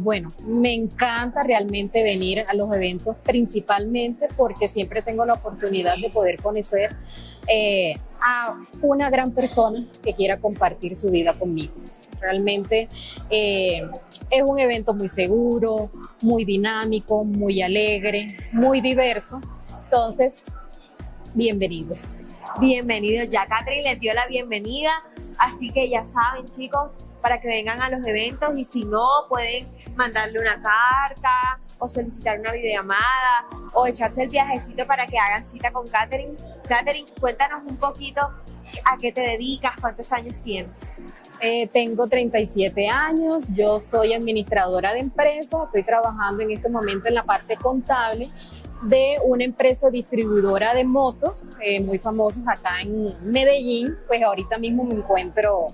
Bueno, me encanta realmente venir a los eventos, principalmente porque siempre tengo la oportunidad de poder conocer a una gran persona que quiera compartir su vida conmigo. Realmente es un evento muy seguro, muy dinámico, muy alegre, muy diverso. Entonces, bienvenidos. Bienvenidos, ya Catherine les dio la bienvenida, así que ya saben, chicos, para que vengan a los eventos, y si no, pueden mandarle una carta o solicitar una videollamada o echarse el viajecito para que hagan cita con Catherine. Catherine, cuéntanos un poquito a qué te dedicas, cuántos años tienes. Tengo 37 años, yo soy administradora de empresas, estoy trabajando en este momento en la parte contable de una empresa distribuidora de motos muy famosas acá en Medellín. Pues ahorita mismo me encuentro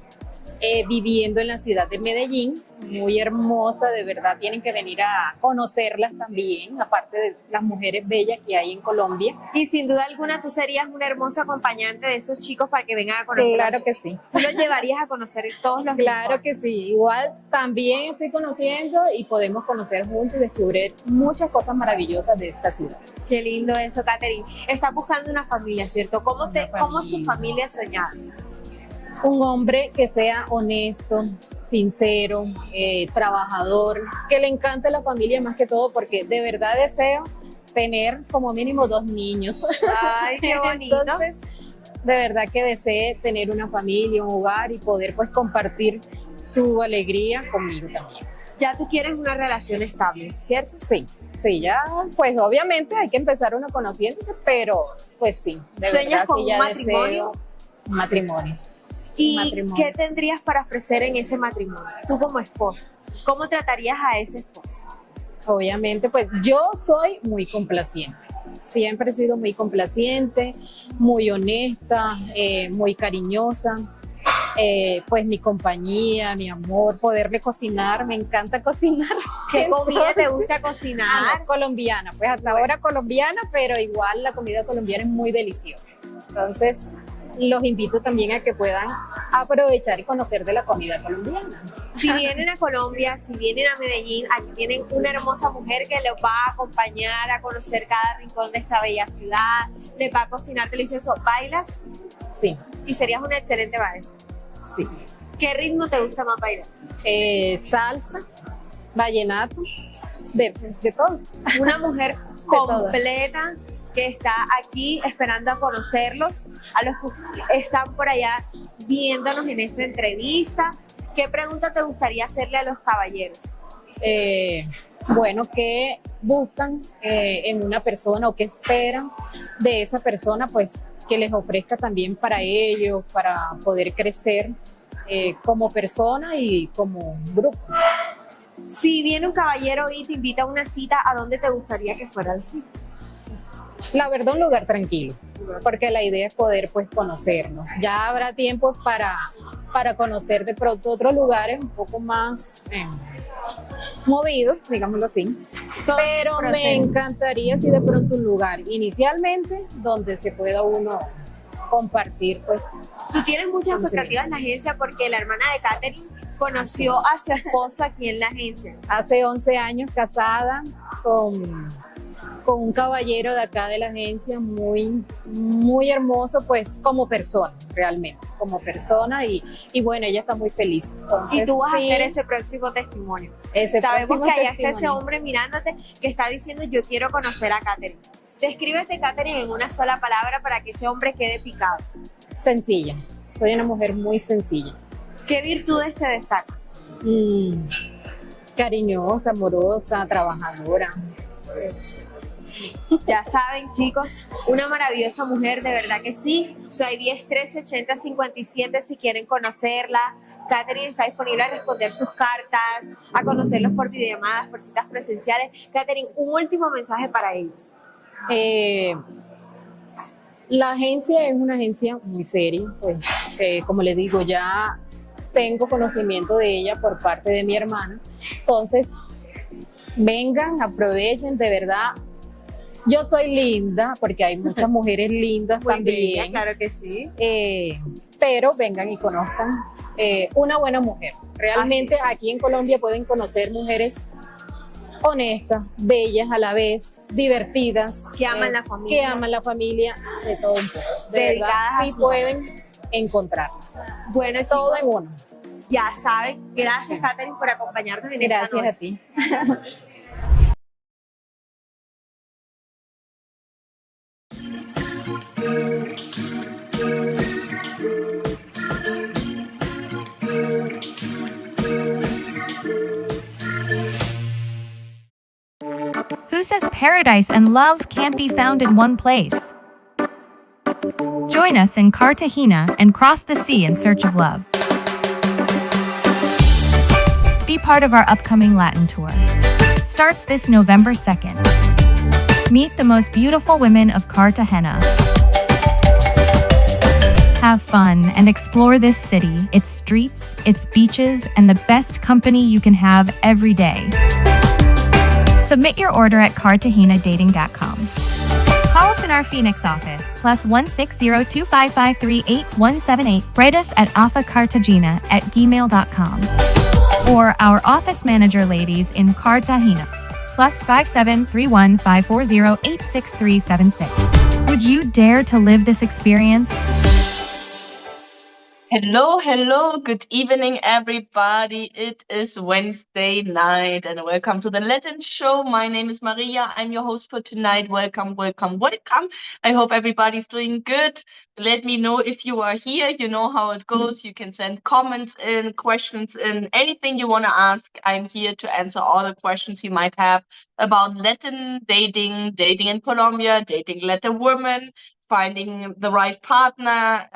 viviendo en la ciudad de Medellín, muy hermosa, de verdad tienen que venir a conocerlas también, aparte de las mujeres bellas que hay en Colombia. Y sin duda alguna tú serías un hermoso acompañante de esos chicos para que vengan a conocer. Claro que sí. ¿Tú los llevarías a conocer todos los Claro que sí, igual también estoy conociendo y podemos conocer juntos y descubrir muchas cosas maravillosas de esta ciudad. Qué lindo eso, Catherine. Estás buscando una familia, ¿cierto? ¿Cómo es tu familia soñada? Un hombre que sea honesto, sincero, trabajador, que le encante la familia más que todo, porque de verdad deseo tener como mínimo 2 niños. Ay, qué bonito. Entonces, de verdad que desee tener una familia, un hogar y poder pues compartir su alegría conmigo también. Ya tú quieres una relación estable, ¿cierto? Sí, ya pues obviamente hay que empezar uno conociéndose, pero pues sí, de ¿Sueñas verdad con sí un ya matrimonio? deseo un matrimonio. ¿Y qué tendrías para ofrecer en ese matrimonio? Tú como esposa, ¿cómo tratarías a ese esposo? Obviamente, pues yo soy muy complaciente. Siempre he sido muy complaciente, muy honesta, muy cariñosa. Pues mi compañía, mi amor, poderle cocinar, me encanta cocinar. ¿Qué comida te gusta cocinar? No, colombiana, pues hasta ahora colombiana, pero igual la comida colombiana es muy deliciosa. Entonces, los invito también a que puedan aprovechar y conocer de la comida colombiana. Si vienen a Colombia, si vienen a Medellín, aquí tienen una hermosa mujer que les va a acompañar a conocer cada rincón de esta bella ciudad, les va a cocinar delicioso. ¿Bailas? Sí. Y serías una excelente maestra. Sí. ¿Qué ritmo te gusta más bailar? Salsa, vallenato, de todo. Una mujer completa que está aquí esperando a conocerlos, a los que están por allá viéndonos en esta entrevista. ¿Qué pregunta te gustaría hacerle a los caballeros? Bueno, ¿qué buscan en una persona o qué esperan de esa persona? Pues que les ofrezca también para ellos, para poder crecer como persona y como grupo. Si viene un caballero y te invita a una cita, ¿a dónde te gustaría que fuera la cita? La verdad, un lugar tranquilo, porque la idea es poder pues conocernos. Ya habrá tiempo para conocer de pronto otros lugares un poco más movidos, digámoslo así. Pero me encantaría si de pronto un lugar inicialmente donde se pueda uno compartir pues. Tú tienes muchas expectativas en la agencia porque la hermana de Catherine conoció a su esposo aquí en la agencia. Hace 11 años casada con un caballero de acá de la agencia muy, muy hermoso, pues como persona, realmente, como persona y bueno, ella está muy feliz. Entonces, y tú vas a hacer ese próximo testimonio. Sabemos que allá está ese hombre mirándote que está diciendo yo quiero conocer a Catherine. Descríbete Catherine en una sola palabra para que ese hombre quede picado. Sencilla, soy una mujer muy sencilla. ¿Qué virtudes te destacan? Cariñosa, amorosa, trabajadora. Ya saben, chicos, una maravillosa mujer, de verdad que sí. Soy 10-13-80-57 si quieren conocerla. Catherine está disponible a responder sus cartas, a conocerlos por videollamadas, por citas presenciales. Catherine, un último mensaje para ellos. La agencia es una agencia muy seria, pues como les digo, ya tengo conocimiento de ella por parte de mi hermana. Entonces, vengan, aprovechen, de verdad. Yo soy linda, porque hay muchas mujeres lindas muy también. Bella, claro que sí. Pero vengan y conozcan una buena mujer. Realmente aquí en Colombia pueden conocer mujeres honestas, bellas a la vez, divertidas, Que aman la familia. que aman la familia, de todo un poco. De Dedicadas verdad, a sí su pueden encontrar Bueno, todo chicos, en uno. ya saben. Gracias, Katherine, por acompañarnos en esta Gracias noche. a ti. Who says paradise and love can't be found in one place? Join us in Cartagena and cross the sea in search of love. Be part of our upcoming Latin tour. Starts this November 2nd. Meet the most beautiful women of Cartagena. Have fun and explore this city, its streets, its beaches, and the best company you can have every day. Submit your order at cartagenadating.com. Call us in our Phoenix office, +16025538178. Write us at afacartagena@gmail.com. Or our office manager ladies in Cartagena, +573154086376. Would you dare to live this experience? Hello, good evening, everybody. It is Wednesday night, and welcome to the Latin show. My name is Maria. I'm your host for tonight. Welcome. I hope everybody's doing good. Let me know if you are here. You know how it goes. You can send comments in, questions in, anything you want to ask. I'm here to answer all the questions you might have about Latin dating in Colombia, dating Latin women, finding the right partner,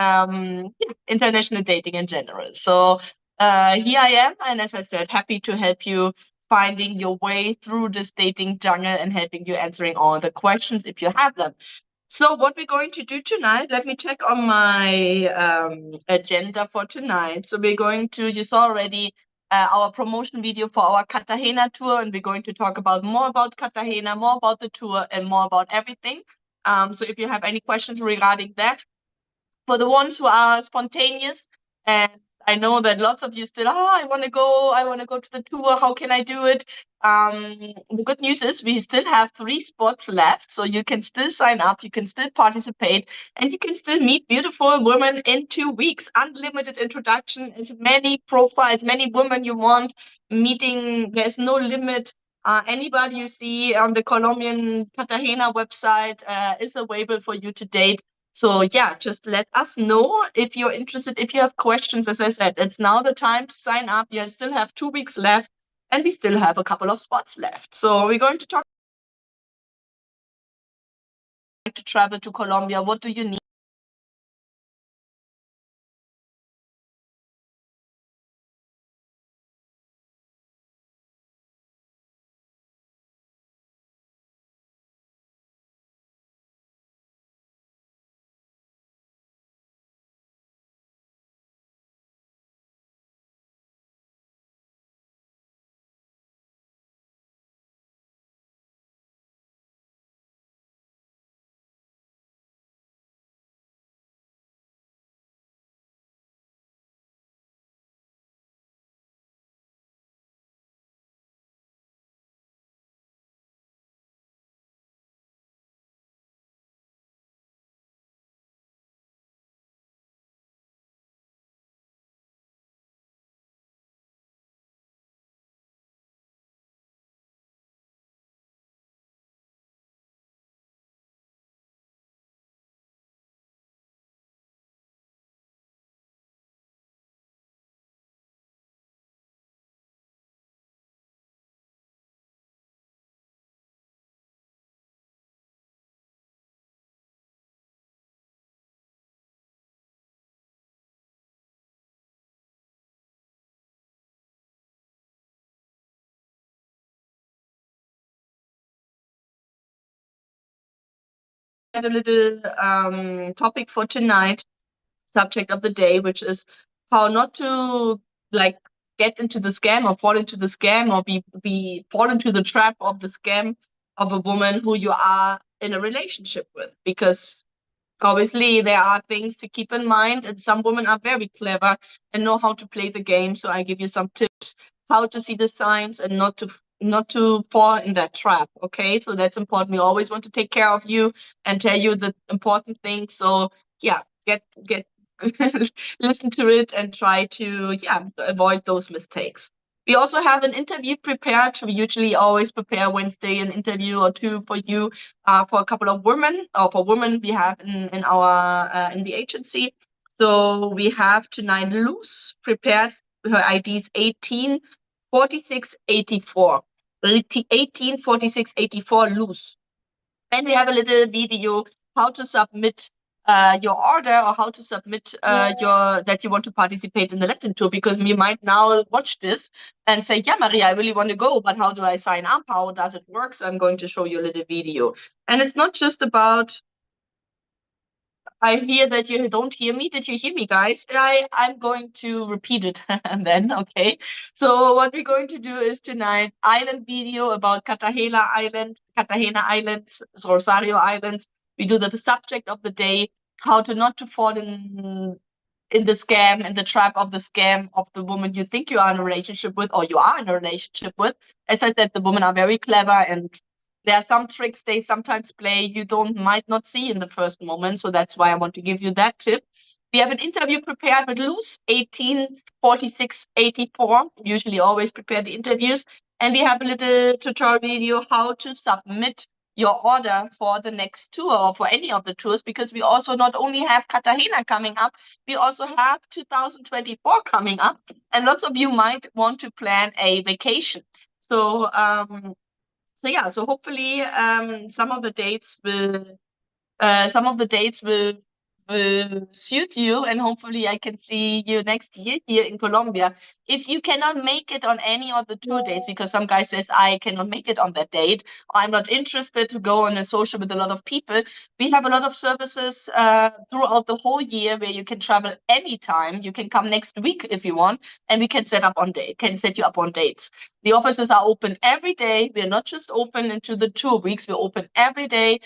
international dating in general. So here I am, and as I said, happy to help you finding your way through this dating jungle and helping you answering all the questions if you have them. So what we're going to do tonight, let me check on my agenda for tonight. So we're going to, you saw already our promotion video for our Cartagena tour, and we're going to talk about more about Cartagena, more about the tour, and more about everything. So if you have any questions regarding that, for the ones who are spontaneous, and I know that lots of you still, I want to go to the tour, how can I do it? The good news is we still have 3 spots left, so you can still sign up, you can still participate, and you can still meet beautiful women in 2 weeks. Unlimited introduction, as many profiles, many women you want meeting, there's no limit. Anybody you see on the Colombian Cartagena website is available for you to date. So yeah, just let us know if you're interested, if you have questions. As I said, it's now the time to sign up. You still have 2 weeks left, and we still have a couple of spots left. So we're going to talk to travel to Colombia. What do you need? A little topic for tonight, subject of the day, which is how not to like get into the scam or fall into the scam or be fall into the trap of the scam of a woman who you are in a relationship with, because obviously there are things to keep in mind, and some women are very clever and know how to play the game. So I give you some tips how to see the signs and not to not to fall in that trap. Okay, so that's important. We always want to take care of you and tell you the important things. So yeah, get listen to it and try to avoid those mistakes. We also have an interview prepared. We usually always prepare Wednesday an interview or two for you, for a couple of women, or for women we have in our in the agency. So we have tonight Luz prepared. Her ID is 184684. 184684 Luz. And we have a little video how to submit your order, or how to submit your that you want to participate in the Latin tour, because you might now watch this and say, yeah, Maria, I really want to go, but how do I sign up? How does it work? So I'm going to show you a little video. And it's not just about, I hear that you don't hear me. Did you hear me, guys? I'm going to repeat it and then, okay. So what we're going to do is tonight island video about Cartagena Islands, Rosario Islands. We do the subject of the day, how to not to fall in the scam, in the trap of the scam of the woman you think you are in a relationship with, or you are in a relationship with. As I said, the women are very clever, and there are some tricks they sometimes play you might not see in the first moment. So that's why I want to give you that tip. We have an interview prepared with Luz, 184684. Usually always prepare the interviews. And we have a little tutorial video how to submit your order for the next tour, or for any of the tours, because we also not only have Cartagena coming up, we also have 2024 coming up, and lots of you might want to plan a vacation. So so hopefully some of the dates will suit you, and hopefully I can see you next year here in Colombia. If you cannot make it on any of the tour dates, because some guy says I cannot make it on that date, or I'm not interested to go on a social with a lot of people, we have a lot of services throughout the whole year where you can travel anytime. You can come next week if you want, and we can set you up on dates. The offices are open every day. We're not just open into the 2 weeks, we're open every day.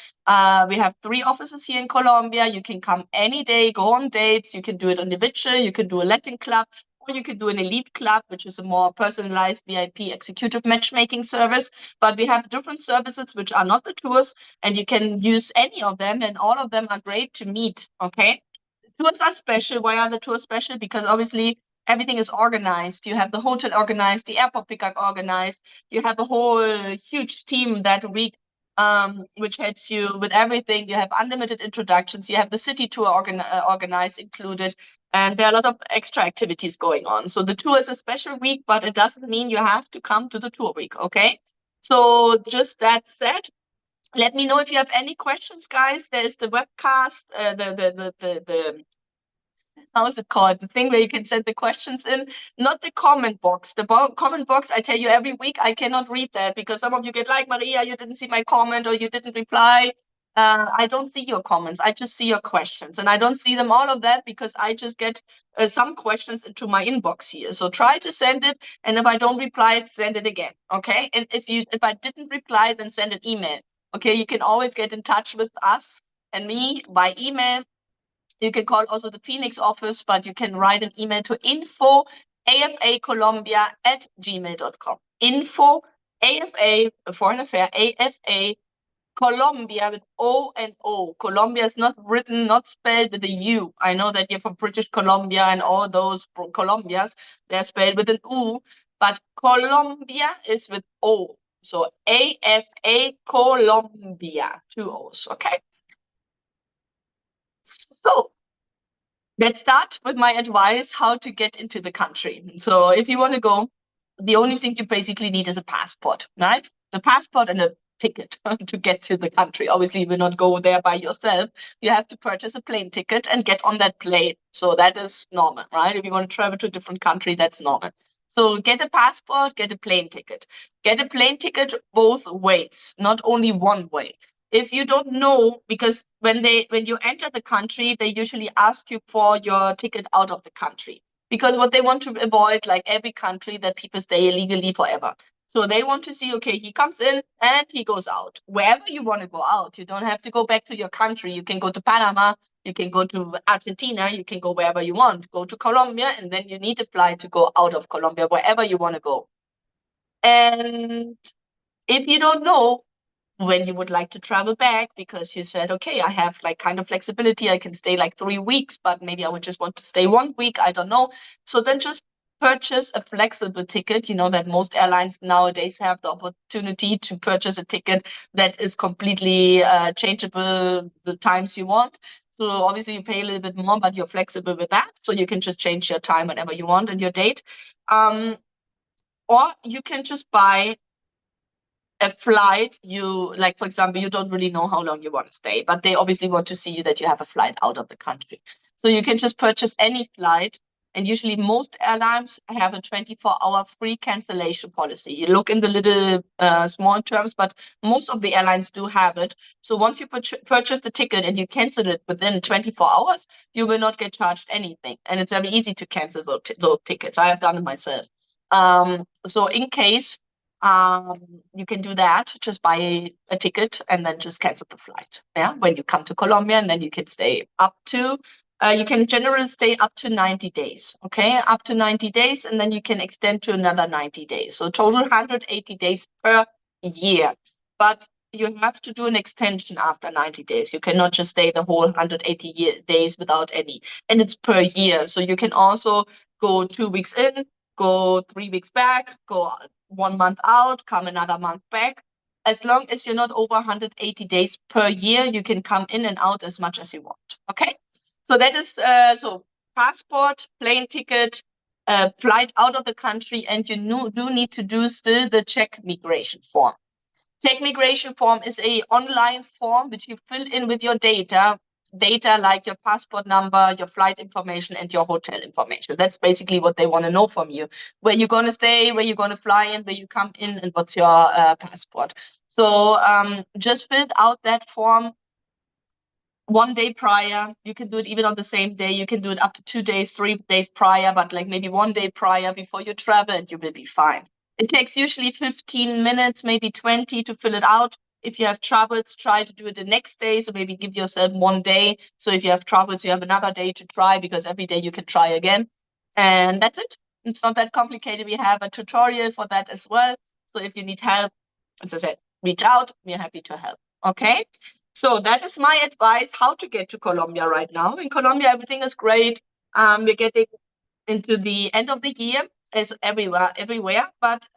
We have 3 offices here in Colombia. You can come any day, go on dates. You can do it individual, you can do a Latin club, or you can do an elite club, which is a more personalized VIP executive matchmaking service. But we have different services which are not the tours, and you can use any of them, and all of them are great to meet, okay? The tours are special. Why are the tours special? Because obviously everything is organized. You have the hotel organized, the airport pickup organized. You have a whole huge team that week, which helps you with everything. You have unlimited introductions. You have the city tour organized, included, and there are a lot of extra activities going on. So the tour is a special week, but it doesn't mean you have to come to the tour week, okay? So just that said, let me know if you have any questions, guys. There is the webcast, the how is it called? The thing where you can send the questions in, not the comment box. The comment box, I tell you every week, I cannot read that, because some of you get like, Maria, you didn't see my comment, or you didn't reply. I don't see your comments. I just see your questions, and I don't see them all of that, because I just get some questions into my inbox here. So try to send it, and if I don't reply, send it again, okay? And if I didn't reply, then send an email, okay? You can always get in touch with us and me by email. You can call also the Phoenix office, but you can write an email to info@afacolombia@gmail.com. Info AFA, foreign affair, AFA Colombia with O and O. Colombia is not written, not spelled with a U. I know that you're from British Columbia and all those Colombias, they're spelled with an U, but Colombia is with O. So AFA Colombia, 2 O's, okay? So let's start with my advice how to get into the country. So if you want to go, the only thing you basically need is a passport, right? The passport and a ticket to get to the country. Obviously, you will not go there by yourself. You have to purchase a plane ticket and get on that plane. So that is normal, right? If you want to travel to a different country, that's normal. So get a passport, get a plane ticket. Get a plane ticket both ways, not only one way. If you don't know, because when you enter the country, they usually ask you for your ticket out of the country, because what they want to avoid, like every country, that people stay illegally forever. So they want to see, okay, he comes in and he goes out. Wherever you want to go out, you don't have to go back to your country. You can go to Panama, you can go to Argentina, you can go wherever you want. Go to Colombia, and then you need a flight to go out of Colombia, wherever you want to go. And if you don't know when you would like to travel back, because you said, okay, I have like kind of flexibility, I can stay like 3 weeks, but maybe I would just want to stay 1 week, I don't know. So then just purchase a flexible ticket. You know that most airlines nowadays have the opportunity to purchase a ticket that is completely changeable the times you want. So obviously you pay a little bit more, but you're flexible with that. So you can just change your time whenever you want and your date. Or you can just buy a flight. You like, for example, you don't really know how long you want to stay, but they obviously want to see you that you have a flight out of the country. So you can just purchase any flight. And usually most airlines have a 24-hour free cancellation policy. You look in the little small terms, but most of the airlines do have it. So once you purchase the ticket and you cancel it within 24 hours, you will not get charged anything. And it's very easy to cancel those tickets. I have done it myself. So in case you can do that, just buy a ticket and then just cancel the flight. Yeah, when you come to Colombia, and then you can stay up to, you can generally stay up to 90 days. Okay, up to 90 days, and then you can extend to another 90 days. So total 180 days per year. But you have to do an extension after 90 days. You cannot just stay the whole 180 days without any. And it's per year. So you can also go 2 weeks in, go 3 weeks back, go 1 month out, come another month back. As long as you're not over 180 days per year, you can come in and out as much as you want. Okay, so that is so passport, plane ticket, flight out of the country, and you do need to do still the check migration form. Check migration form is a online form which you fill in with your data like your passport number, your flight information, and your hotel information. That's basically what they want to know from you: where you're going to stay, where you're going to fly in, where you come in, and what's your passport. So just fill out that form 1 day prior. You can do it even on the same day. You can do it up to 2 days, 3 days prior, but like maybe 1 day prior before you travel, and you will be fine. It takes usually 15 minutes, maybe 20 to fill it out. If you have troubles, try to do it the next day. So maybe give yourself 1 day. So if you have troubles, you have another day to try, because every day you can try again. And that's it. It's not that complicated. We have a tutorial for that as well. So if you need help, as I said, reach out. We're happy to help. Okay. So that is my advice how to get to Colombia right now. In Colombia, everything is great. We're getting into the end of the year, as everywhere. But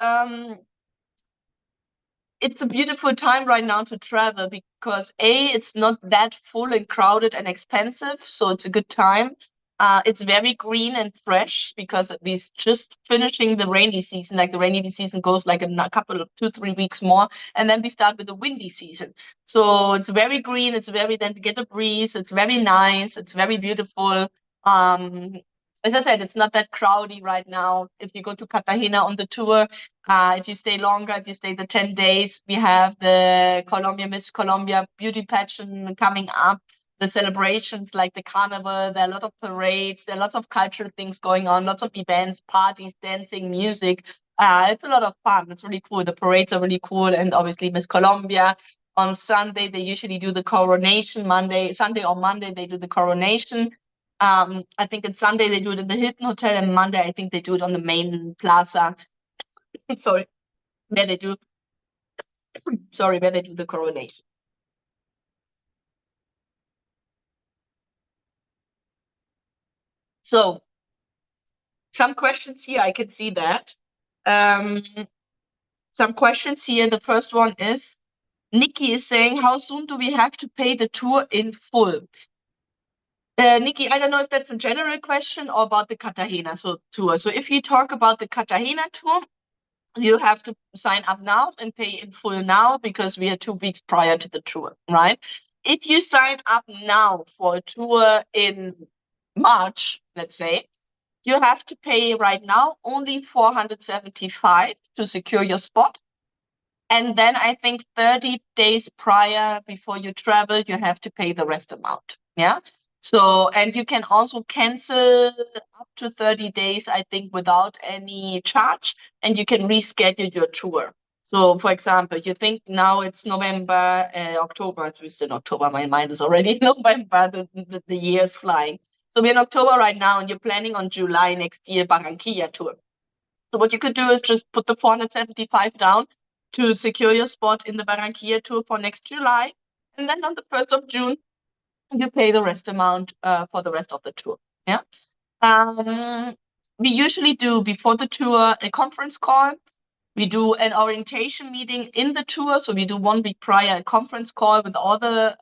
it's a beautiful time right now to travel, because it's not that full and crowded and expensive. So it's a good time. It's very green and fresh, because we're just finishing the rainy season. Like the rainy season goes like a couple of 2-3 weeks more, and then we start with the windy season. So it's very green. It's then we get a breeze. It's very nice. It's very beautiful. As I said, it's not that crowdy right now. If you go to Cartagena on the tour, if you stay longer, if you stay the 10 days, we have the Miss Colombia beauty pageant coming up. The celebrations like the carnival, there are a lot of parades, there are lots of cultural things going on, lots of events, parties, dancing, music. It's a lot of fun. It's really cool. The parades are really cool. And obviously Miss Colombia, on Sunday, they usually do the coronation. Sunday or Monday, they do the coronation. I think it's Sunday they do it in the Hilton Hotel, and Monday I think they do it on the main plaza. Sorry, where they do the coronation. So some questions here, I can see that. Some questions here. The first one is, Nikki is saying, how soon do we have to pay the tour in full? Nikki, I don't know if that's a general question or about the Cartagena tour. So if you talk about the Cartagena tour, you have to sign up now and pay in full now, because we are 2 weeks prior to the tour, right? If you sign up now for a tour in March, let's say, you have to pay right now only 475 to secure your spot. And then I think 30 days prior before you travel, you have to pay the rest amount. Yeah. So, and you can also cancel up to 30 days, I think, without any charge, and you can reschedule your tour. So, for example, you think now it's November, October, it's still October, my mind is already November, the year is flying. So we're in October right now, and you're planning on July next year, Barranquilla tour. So what you could do is just put the 475 down to secure your spot in the Barranquilla tour for next July. And then on the 1st of June, you pay the rest amount for the rest of the tour. Yeah. We usually do before the tour a conference call. We do an orientation meeting in the tour. So we do 1 week prior a conference call with all the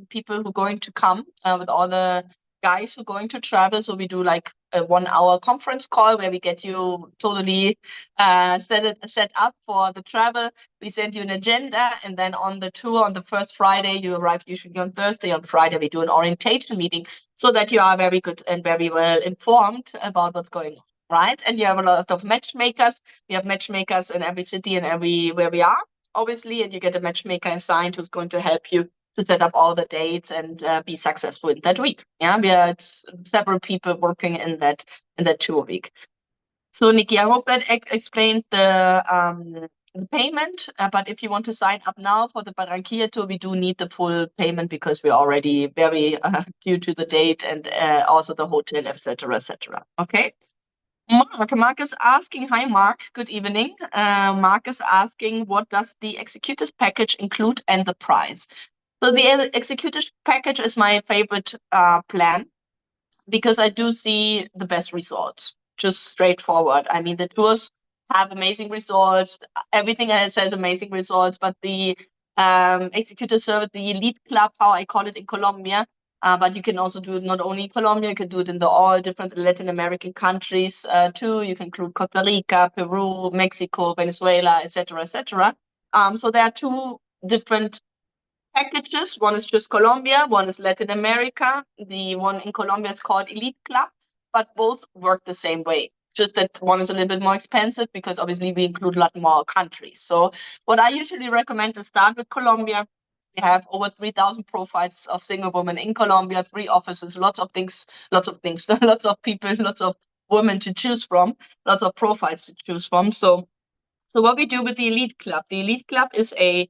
people who are going to come, with all the guys who are going to travel. So we do like a 1 hour conference call where we get you totally set up for the travel. We send you an agenda, and then on the tour on the first Friday, you arrive usually on Thursday. On Friday, we do an orientation meeting so that you are very good and very well informed about what's going on, right? And you have a lot of matchmakers. We have matchmakers in every city and everywhere we are, obviously, and you get a matchmaker assigned who's going to help you to set up all the dates and be successful in that week. Yeah, we had several people working in that tour week. So Nikki, I hope that explained the payment. But if you want to sign up now for the Barranquilla tour, we do need the full payment because we're already very due to the date and also the hotel, etc., etc. Okay. Mark is asking, hi Mark, good evening. Mark is asking, what does the executive package include and the price? So the executive package is my favorite plan because I do see the best results, just straightforward. I mean, the tours have amazing results. Everything else has amazing results, but the executive service, the elite club, how I call it in Colombia, but you can also do it not only in Colombia, you can do it in all different Latin American countries too. You can include Costa Rica, Peru, Mexico, Venezuela, etc., etc. So there are 2 different packages. One is just Colombia, one is Latin America. The one in Colombia is called Elite Club, but both work the same way. Just that one is a little bit more expensive because obviously we include a lot more countries. So what I usually recommend is start with Colombia. We have over 3,000 profiles of single women in Colombia, 3 offices, lots of things, lots of people, lots of women to choose from, lots of profiles to choose from. So what we do with the Elite Club is a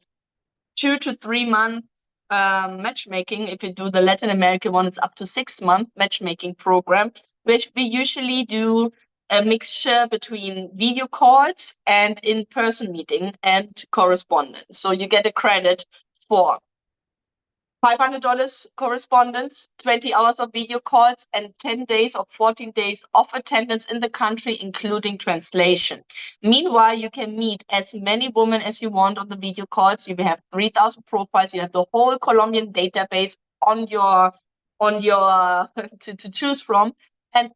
2 to 3 month matchmaking. If you do the Latin American one, it's up to 6 month matchmaking program, which we usually do a mixture between video calls and in-person meeting and correspondence. So you get a credit for $500 correspondence, 20 hours of video calls, and 10 days or 14 days of attendance in the country, including translation. Meanwhile, you can meet as many women as you want on the video calls. You have 3,000 profiles. You have the whole Colombian database on your to choose from. And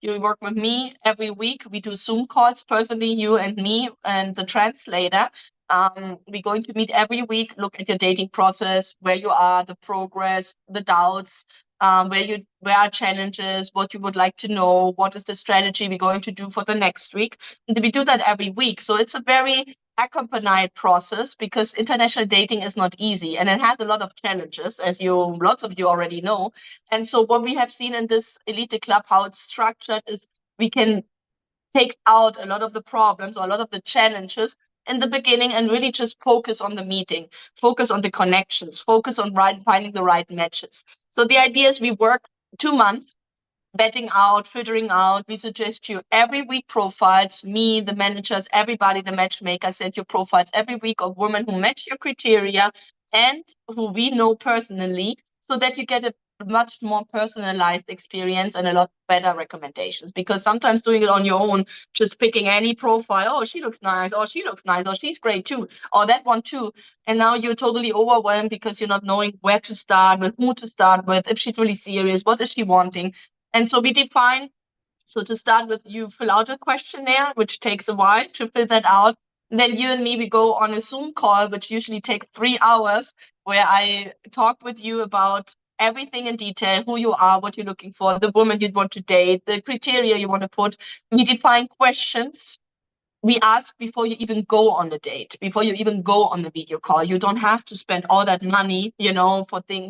you work with me every week. We do Zoom calls, personally, you and me and the translator. We're going to meet every week, look at your dating process, where you are, the progress, the doubts, where are challenges, what you would like to know, what is the strategy we're going to do for the next week. And we do that every week. So it's a very accompanied process because international dating is not easy and it has a lot of challenges, as lots of you already know. And so what we have seen in this Elite Club, how it's structured, is we can take out a lot of the problems or a lot of the challenges in the beginning and really just focus on the meeting, focus on the connections, focus on finding the right matches. So the idea is we work 2 months, vetting out, filtering out. We suggest you every week profiles, me, the managers, everybody, the matchmaker, send you profiles every week of women who match your criteria and who we know personally, so that you get a much more personalized experience and a lot better recommendations. Because sometimes doing it on your own, just picking any profile, oh, she looks nice, or she looks nice, or she's great too, or that one too. And now you're totally overwhelmed because you're not knowing where to start with, who to start with, if she's really serious, what is she wanting. And so we define, so to start with, you fill out a questionnaire, which takes a while to fill that out. And then you and me, we go on a Zoom call, which usually takes 3 hours, where I talk with you about everything in detail, who you are, what you're looking for, the woman you'd want to date, the criteria you want to put. We define questions we ask before you even go on the date, before you even go on the video call. You don't have to spend all that money,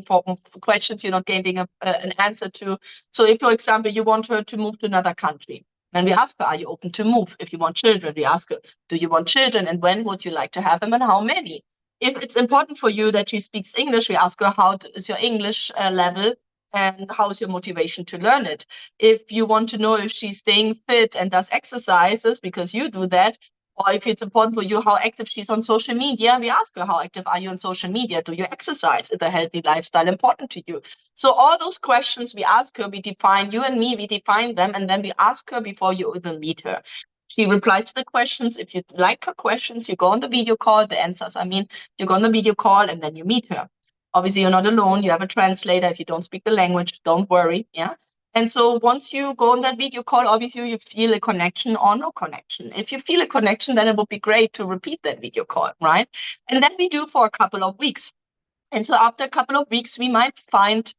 for questions you're not getting an answer to. So if, for example, you want her to move to another country, then we ask her, are you open to move? If you want children, we ask her, do you want children and when would you like to have them and how many? If it's important for you that she speaks English, we ask her, how is your English level? and how's your motivation to learn it. If you want to know if she's staying fit and does exercises because you do that, or if it's important for you how active she's on social media, we ask her, how active are you on social media? Do you exercise? Is a healthy lifestyle important to you? So all those questions we ask her, we define, you and me, we define them, and then we ask her before you even meet her. She replies to the questions. If you like her questions, you go on the video call, the answers, I mean, you go on the video call and then you meet her. Obviously, you're not alone. You have a translator. If you don't speak the language, don't worry. Yeah. And so once you go on that video call, obviously you feel a connection or no connection. If you feel a connection, then it would be great to repeat that video call, right? And then we do for a couple of weeks. And so after a couple of weeks, we might find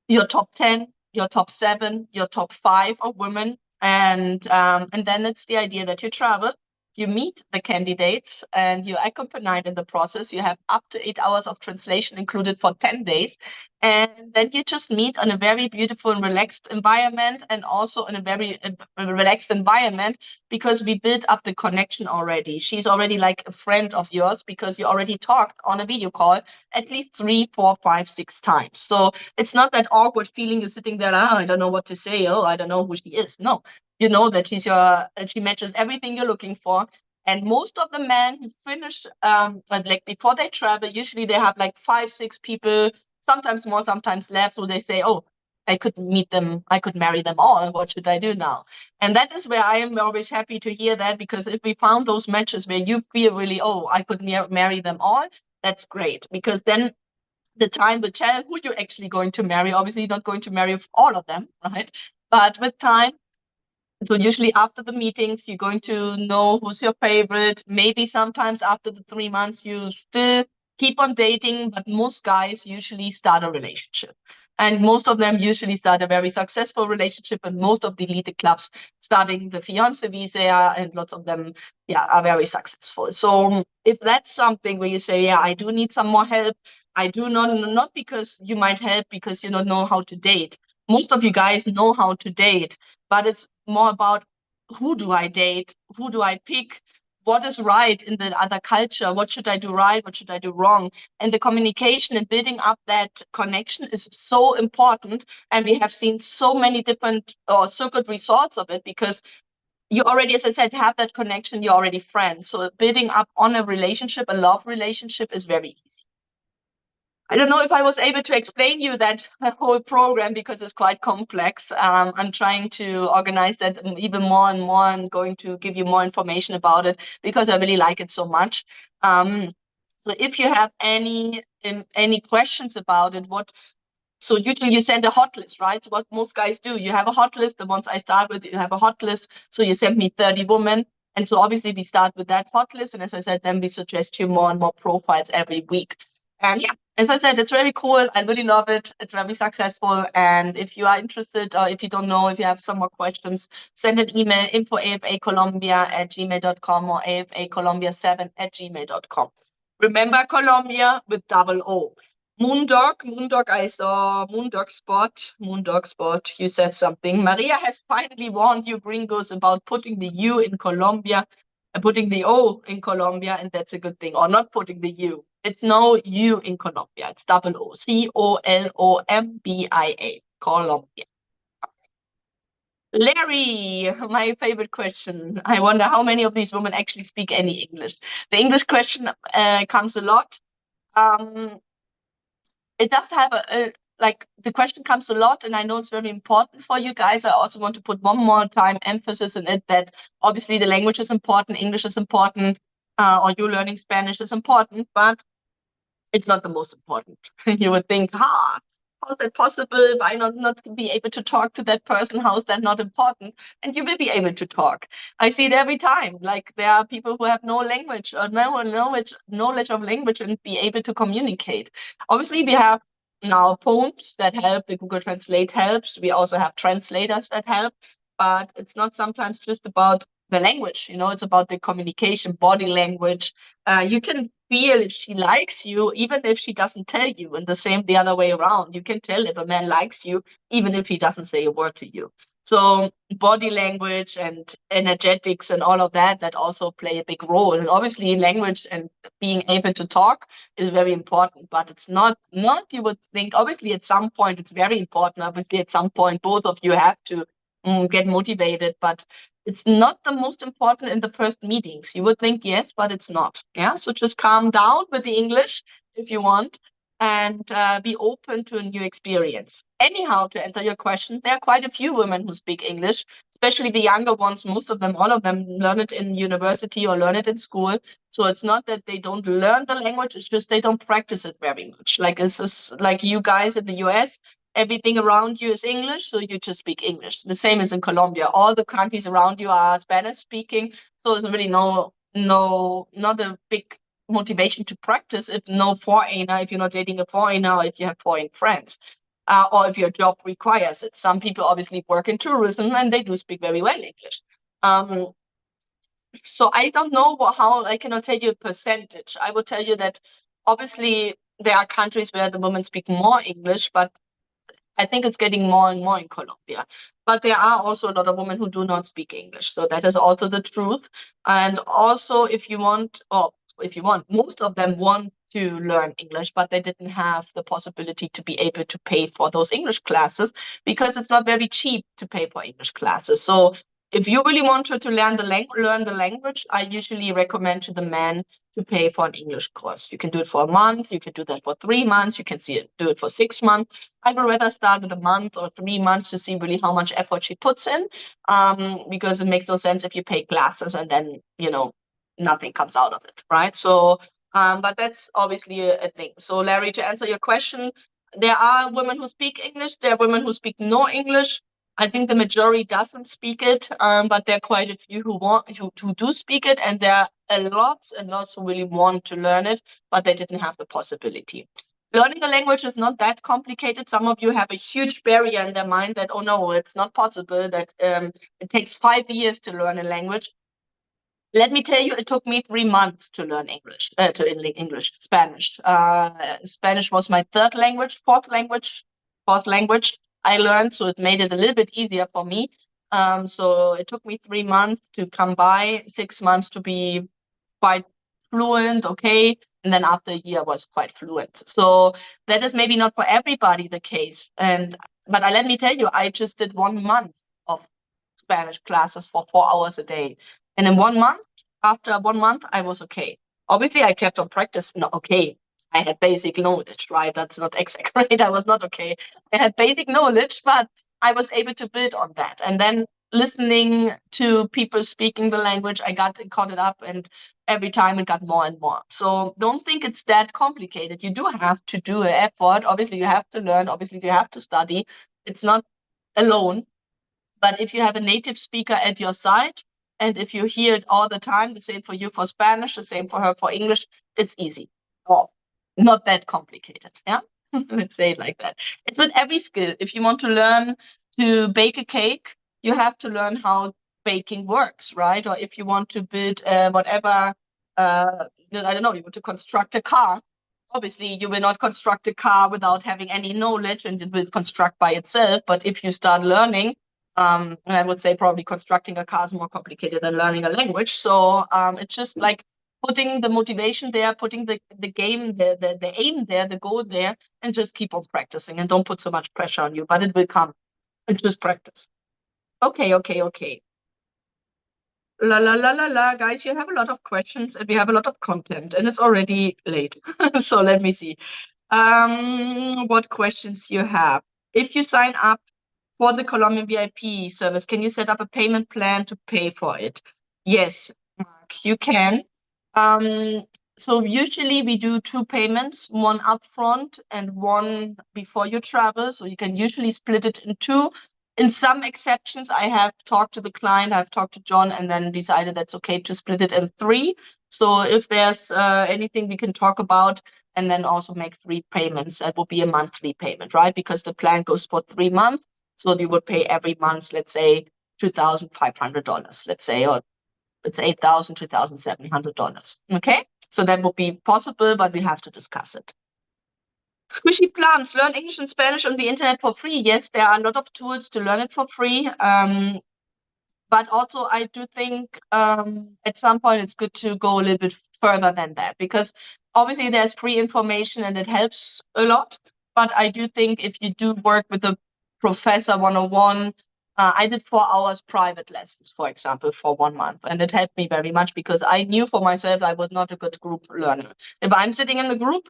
your top 10, your top 7, your top 5 of women. And then it's the idea that you travel, you meet the candidates, and you accompany in the process. You have up to 8 hours of translation included for 10 days. And then you just meet on a very beautiful and relaxed environment, and also in a very relaxed environment, because we built up the connection already. She's already like a friend of yours because you already talked on a video call at least 3, 4, 5, 6 times. So it's not that awkward feeling you're sitting there, oh, I don't know what to say, oh, I don't know who she is. No, you know that she matches everything you're looking for. And most of the men who finish like before they travel, usually they have like 5, 6 people, sometimes more, sometimes less, who they say, oh, I could meet them, I could marry them all. What should I do now? And that is where I am always happy to hear that, because if we found those matches where you feel really, oh, I could marry them all, that's great, because then the time will tell who you're actually going to marry. Obviously, you're not going to marry all of them, right? But with time, so usually after the meetings, you're going to know who's your favorite. Maybe sometimes after the 3 months, you still keep on dating, but most guys usually start a relationship. And most of them usually start a very successful relationship, and most of the elite clubs starting the fiance visa, and lots of them, are very successful. So if that's something where you say, yeah, I do need some more help, I do not because you might help because you don't know how to date. Most of you guys know how to date, but it's more about who do I date, who do I pick, what is right in the other culture, what should I do right, what should I do wrong. And the communication and building up that connection is so important. And we have seen so many different so good results of it, because you already, as I said, have that connection, you're already friends. So building up on a relationship, a love relationship, is very easy. I don't know if I was able to explain you that whole program, because it's quite complex. I'm trying to organize that even more and more, and going to give you more information about it because I really like it so much. So if you have any questions about it, so usually you send a hot list, right? So what most guys do, you have a hot list. The ones I start with, you have a hot list. So you send me 30 women. And so obviously we start with that hot list. And as I said, then we suggest you more and more profiles every week. And as I said, it's very cool. I really love it. It's very successful. And if you are interested, or if you don't know, if you have some more questions, send an email, info@afacolombia@gmail.com or afacolombia7@gmail.com. Remember Colombia with double O. Moondog, I saw Moondog Spot. You said something. Maria has finally warned you gringos about putting the U in Colombia, putting the O in Colombia, and that's a good thing. Or not putting the U. It's no U in Colombia. It's double O. Colombia. Colombia. Larry, my favorite question. I wonder how many of these women actually speak any English. The English question comes a lot. It does have the question comes a lot, and I know it's very important for you guys. I also want to put one more time emphasis on it, that obviously the language is important, English is important, or you learning Spanish is important, but it's not the most important. You would think, how is that possible? Why not be able to talk to that person? How is that not important? And you will be able to talk. I see it every time. Like, there are people who have no language or no knowledge of language and be able to communicate. Obviously, we have now phones that help. The Google Translate helps. We also have translators that help. But it's not sometimes just about the language, you know, it's about the communication, body language. You can feel if she likes you, even if she doesn't tell you, and the same the other way around. You can tell if a man likes you, even if he doesn't say a word to you. So body language and energetics and all of that, that also play a big role. And obviously language and being able to talk is very important, but it's not you would think. Obviously at some point it's very important. Obviously at some point both of you have to get motivated, but it's not the most important in the first meetings. You would think yes, but it's not. Yeah, so just calm down with the English if you want, and be open to a new experience. Anyhow, to answer your question, there are quite a few women who speak English, especially the younger ones. Most of them, all of them, learn it in university or learn it in school. So it's not that they don't learn the language, it's just they don't practice it very much. Like this is like you guys in the US, everything around you is English, so you just speak English. The same as in Colombia. All the countries around you are Spanish speaking, so there's really not a big motivation to practice if no foreigner, if you're not dating a foreigner, or if you have foreign friends, or if your job requires it. Some people obviously work in tourism and they do speak very well English. So I don't know how, I cannot tell you a percentage. I will tell you that obviously there are countries where the women speak more English, but I think it's getting more and more in Colombia. But there are also a lot of women who do not speak English. So that is also the truth. And also if you want, most of them want to learn English, but they didn't have the possibility to be able to pay for those English classes because it's not very cheap to pay for English classes. So if you really want to learn the language, I usually recommend to the men to pay for an English course. You can do it for a month, you can do that for 3 months, you can do it for 6 months. I would rather start with a month or 3 months to see really how much effort she puts in, because it makes no sense if you pay classes and then, you know, nothing comes out of it, right? So, but that's obviously a thing. So Larry, to answer your question, there are women who speak English, there are women who speak no English. I think the majority doesn't speak it, but there are quite a few who do speak it, and there are lots and lots who really want to learn it, but they didn't have the possibility. Learning a language is not that complicated. Some of you have a huge barrier in their mind that, oh no, it's not possible, that it takes 5 years to learn a language. Let me tell you, it took me 3 months to learn English, Spanish. Spanish was my fourth language I learned, so it made it a little bit easier for me. So it took me 3 months to come by, 6 months to be quite fluent, okay, and then after a year I was quite fluent. So that is maybe not for everybody the case. But let me tell you, I just did 1 month of Spanish classes for 4 hours a day. And in 1 month, after 1 month, I was okay. Obviously, I kept on practicing. No, okay, I had basic knowledge, right? That's not exact, right? I was not okay. I had basic knowledge, but I was able to build on that. And then listening to people speaking the language, I got caught it up, and every time it got more and more. So don't think it's that complicated. You do have to do an effort. Obviously, you have to learn. Obviously, you have to study. It's not alone. But if you have a native speaker at your side, and if you hear it all the time, the same for you for Spanish, the same for her for English, it's easy. Oh, not that complicated. Yeah, let's say it like that. It's with every skill. If you want to learn to bake a cake, you have to learn how baking works, right? Or if you want to build whatever, I don't know, you want to construct a car. Obviously, you will not construct a car without having any knowledge, and it will construct by itself. But if you start learning, and I would say probably constructing a car is more complicated than learning a language. So it's just like putting the motivation there, putting the game, the aim there, the goal there, and just keep on practicing, and don't put so much pressure on you, but it will come. It's just practice. Okay. La, guys, you have a lot of questions and we have a lot of content, and it's already late. So let me see what questions you have. If you sign up for the Colombian VIP service, can you set up a payment plan to pay for it? Yes, Mark, you can. So usually we do 2 payments, one upfront and one before you travel. So you can usually split it in 2. In some exceptions, I have talked to the client, I've talked to John, and then decided that's okay to split it in 3. So if there's anything we can talk about, and then also make 3 payments, that will be a monthly payment, right? Because the plan goes for 3 months. So you would pay every month, let's say $2,500, let's say, or it's $8,000, $2,700. Okay, so that would be possible, but we have to discuss it. Squishy plums, learn English and Spanish on the internet for free. Yes, there are a lot of tools to learn it for free. But also I do think at some point it's good to go a little bit further than that, because obviously there's free information and it helps a lot. But I do think if you do work with a professor one-on-one, I did 4 hours private lessons, for example, for 1 month. And it helped me very much because I knew for myself I was not a good group learner. If I'm sitting in the group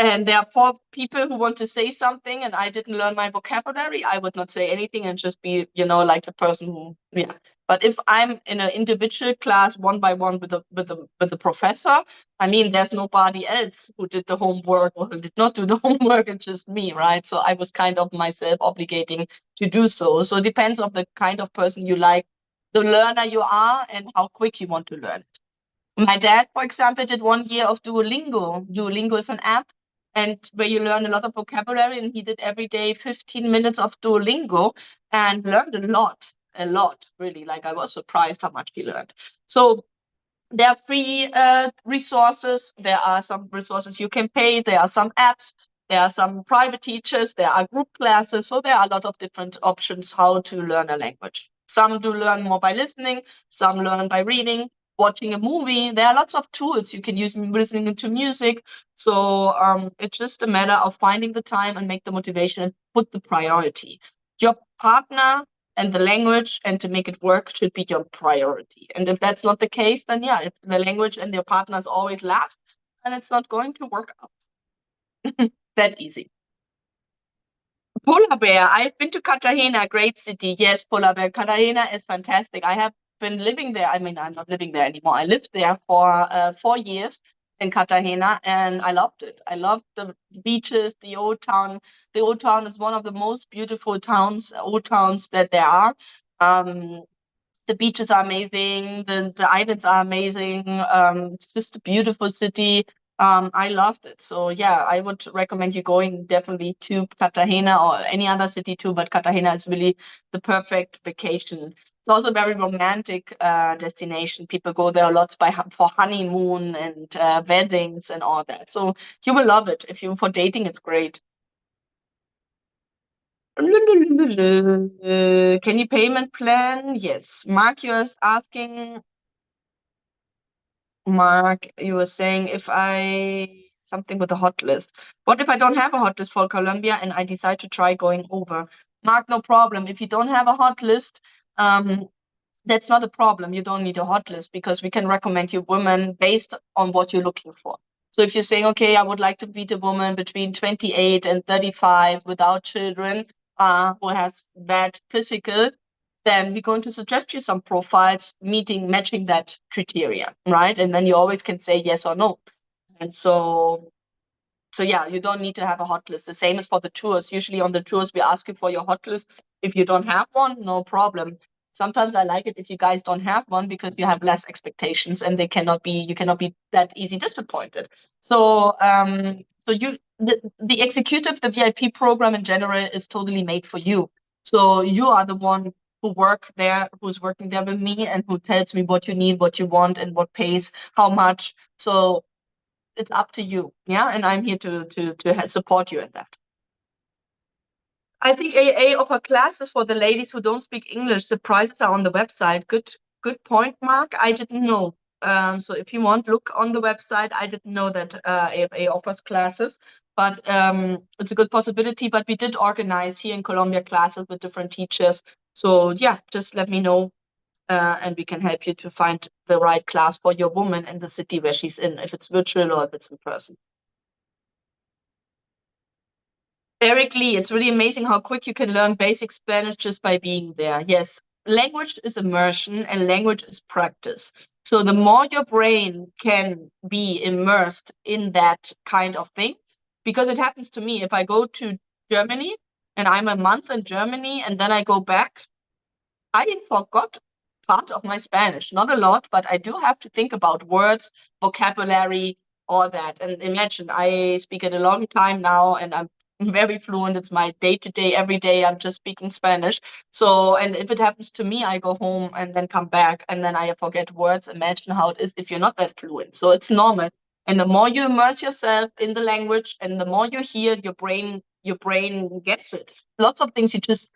and there are 4 people who want to say something and I didn't learn my vocabulary, I would not say anything and just be, like the person who, yeah. But if I'm in an individual class, one by one with the professor, I mean, there's nobody else who did the homework or who did not do the homework. It's just me, right? So I was kind of myself obligating to do so. So it depends on the kind of person you like, the learner you are, and how quick you want to learn it. My dad, for example, did 1 year of Duolingo. Duolingo is an app and where you learn a lot of vocabulary, and he did every day 15 minutes of Duolingo and learned a lot, really. Like, I was surprised how much he learned. So there are free resources. There are some resources you can pay. There are some apps. There are some private teachers. There are group classes. So there are a lot of different options how to learn a language. Some do learn more by listening. Some learn by reading, watching a movie. There are lots of tools you can use listening to music. So it's just a matter of finding the time and make the motivation and put the priority. Your partner and the language and to make it work should be your priority. And if that's not the case, then yeah, if the language and your partner is always last, then it's not going to work out. That easy. Polar bear. I've been to Cartagena, great city. Yes, polar bear. Cartagena is fantastic. I have been living there. I mean, I'm not living there anymore. I lived there for 4 years in Cartagena, and I loved it. I loved the beaches, the old town. The old town is one of the most beautiful old towns that there are. The beaches are amazing. The islands are amazing. It's just a beautiful city. I loved it. So yeah, I would recommend you going definitely to Cartagena or any other city too, but Cartagena is really the perfect vacation. It's also a very romantic destination. People go there lots for honeymoon and weddings and all that. So you will love it. For dating, it's great. Can you payment plan? Yes. Mark, you was asking. Mark, you were saying something with a hot list. What if I don't have a hot list for Colombia and I decide to try going over? Mark, no problem. If you don't have a hot list, that's not a problem. You don't need a hot list because we can recommend you women based on what you're looking for. So if you're saying, okay, I would like to meet a woman between 28 and 35 without children, who has bad physical, then we're going to suggest you some profiles matching that criteria, right? And then you always can say yes or no. And so yeah, you don't need to have a hot list. The same is for the tours. Usually on the tours, we ask you for your hot list. If you don't have one, no problem. Sometimes I like it if you guys don't have one because you have less expectations and you cannot be that easy disappointed. So the executive, the VIP program in general is totally made for you. So you are the one who's working there with me and who tells me what you need, what you want, and what pays, how much. So it's up to you, yeah. And I'm here to support you in that. I think AA offer classes for the ladies who don't speak English. The prices are on the website. Good point, Mark. I didn't know. So if you want, look on the website. I didn't know that AFA offers classes, but it's a good possibility. But we did organize here in Colombia classes with different teachers. So yeah, just let me know, and we can help you to find the right class for your woman in the city where she's in, if it's virtual or if it's in person. Eric Lee, it's really amazing how quick you can learn basic Spanish just by being there. Yes, language is immersion and language is practice. So the more your brain can be immersed in that kind of thing, because it happens to me, if I go to Germany and I'm a month in Germany and then I go back, I forgot part of my Spanish. Not a lot, but I do have to think about words, vocabulary, all that. And imagine, I speak it a long time now and I'm very fluent. It's my day-to-day, every day I'm just speaking Spanish. So, and if it happens to me, I go home and then come back and then I forget words. Imagine how it is if you're not that fluent. So it's normal. And the more you immerse yourself in the language and the more you hear, your brain gets it. Lots of things you just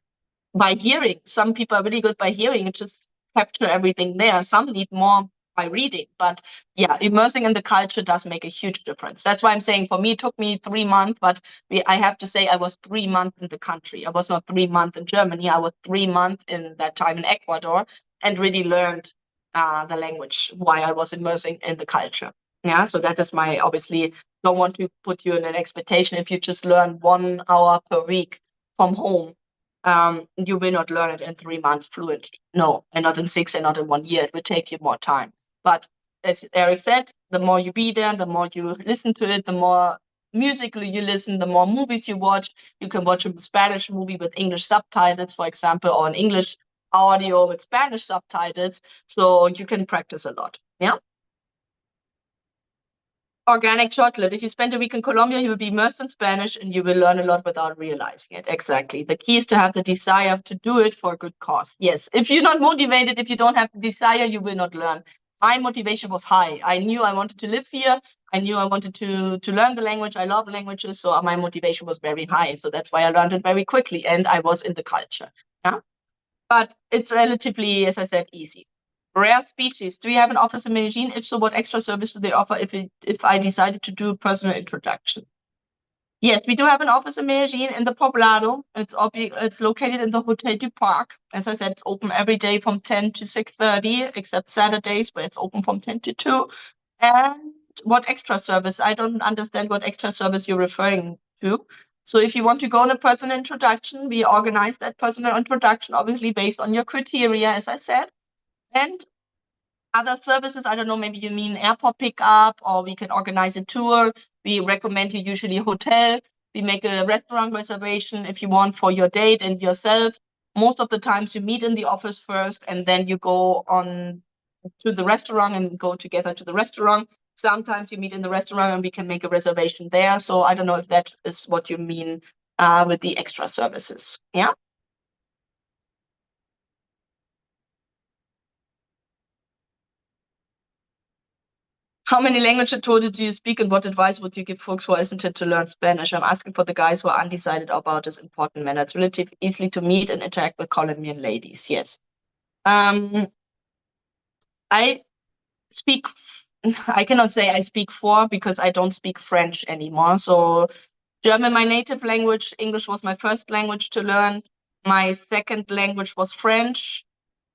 by hearing. Some people are really good by hearing and just capture everything there. Some need more by reading. But yeah, immersing in the culture does make a huge difference. That's why I'm saying for me, it took me 3 months, but I have to say I was 3 months in the country. I was not 3 months in Germany. I was 3 months in that time in Ecuador and really learned the language while I was immersing in the culture. Yeah, so that is my, obviously, don't want to put you in an expectation if you just learn 1 hour per week from home. You will not learn it in 3 months fluently. No, and not in 6 and not in 1 year. It will take you more time. But as Eric said, the more you be there, the more you listen to it, the more musically you listen, the more movies you watch. You can watch a Spanish movie with English subtitles, for example, or an English audio with Spanish subtitles. So you can practice a lot. Yeah. Organic chocolate. If you spend a week in Colombia, you will be immersed in Spanish and you will learn a lot without realizing it. Exactly. The key is to have the desire to do it for a good cause. Yes. If you're not motivated, if you don't have the desire, you will not learn. My motivation was high. I knew I wanted to live here. I knew I wanted to learn the language. I love languages. So my motivation was very high. So that's why I learned it very quickly and I was in the culture. Yeah. But it's relatively, as I said, easy. Rare species. Do you have an office in Medellin? If so, what extra service do they offer if I decided to do a personal introduction? Yes, we do have an office in Medellin in the Poblado. It's located in the Hotel du Parc. As I said, it's open every day from 10 to 6:30, except Saturdays, where it's open from 10 to 2. And what extra service? I don't understand what extra service you're referring to. So if you want to go on a personal introduction, we organize that personal introduction, obviously based on your criteria, as I said. And other services, I don't know, maybe you mean airport pickup, or we can organize a tour. We recommend you usually a hotel. We make a restaurant reservation if you want for your date and yourself. Most of the times you meet in the office first and then you go on to the restaurant and go together to the restaurant. Sometimes you meet in the restaurant and we can make a reservation there. So I don't know if that is what you mean with the extra services. Yeah. How many languages total do you speak and what advice would you give folks who are hesitant to learn Spanish? I'm asking for the guys who are undecided about this important matter. It's relatively easy to meet and interact with Colombian ladies. Yes. I speak, I cannot say I speak 4 because I don't speak French anymore. So German, my native language, English was my first language to learn. My second language was French.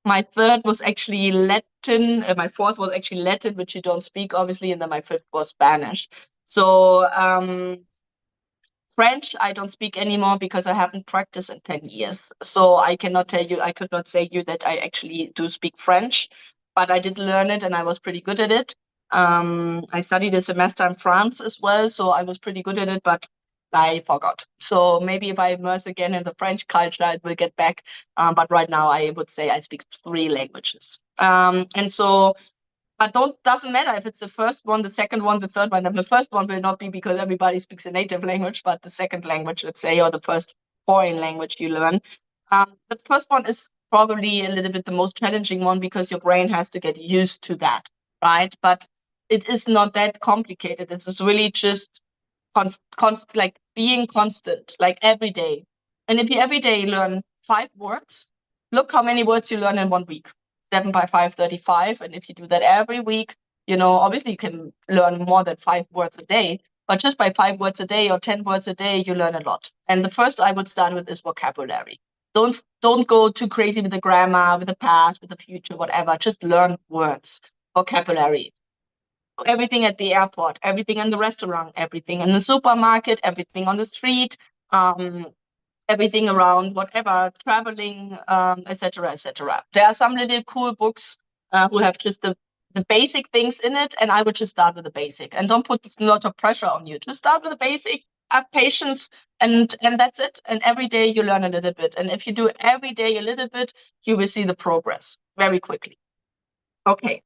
My third was actually Latin. My fourth was actually Latin, which you don't speak, obviously. And then my fifth was Spanish. So French, I don't speak anymore because I haven't practiced in 10 years. So I cannot tell you, I could not say you that I actually do speak French, but I did learn it and I was pretty good at it. I studied a semester in France as well, so I was pretty good at it, but I forgot. So maybe if I immerse again in the French culture, I will get back. But right now, I would say I speak 3 languages. And so, but doesn't matter if it's the first one, the second one, the third one. And the first one will not be because everybody speaks a native language, but the second language, let's say, or the first foreign language you learn. The first one is probably a little bit the most challenging one because your brain has to get used to that, right? But it is not that complicated. It's really just like being constant, like every day. And if you every day learn 5 words, look how many words you learn in 1 week. 7 by 5, 35. And if you do that every week, obviously you can learn more than 5 words a day, but just by 5 words a day or 10 words a day, you learn a lot. And the first I would start with is vocabulary. Don't go too crazy with the grammar, with the past, with the future, whatever. Just learn words, vocabulary. Everything at the airport, everything in the restaurant, everything in the supermarket, everything on the street, everything around whatever, traveling, etc., etc. There are some little cool books who have just the basic things in it, and I would just start with the basic. And don't put a lot of pressure on you. Just start with the basic, have patience, and that's it. And every day you learn a little bit. And if you do every day a little bit, you will see the progress very quickly. Okay.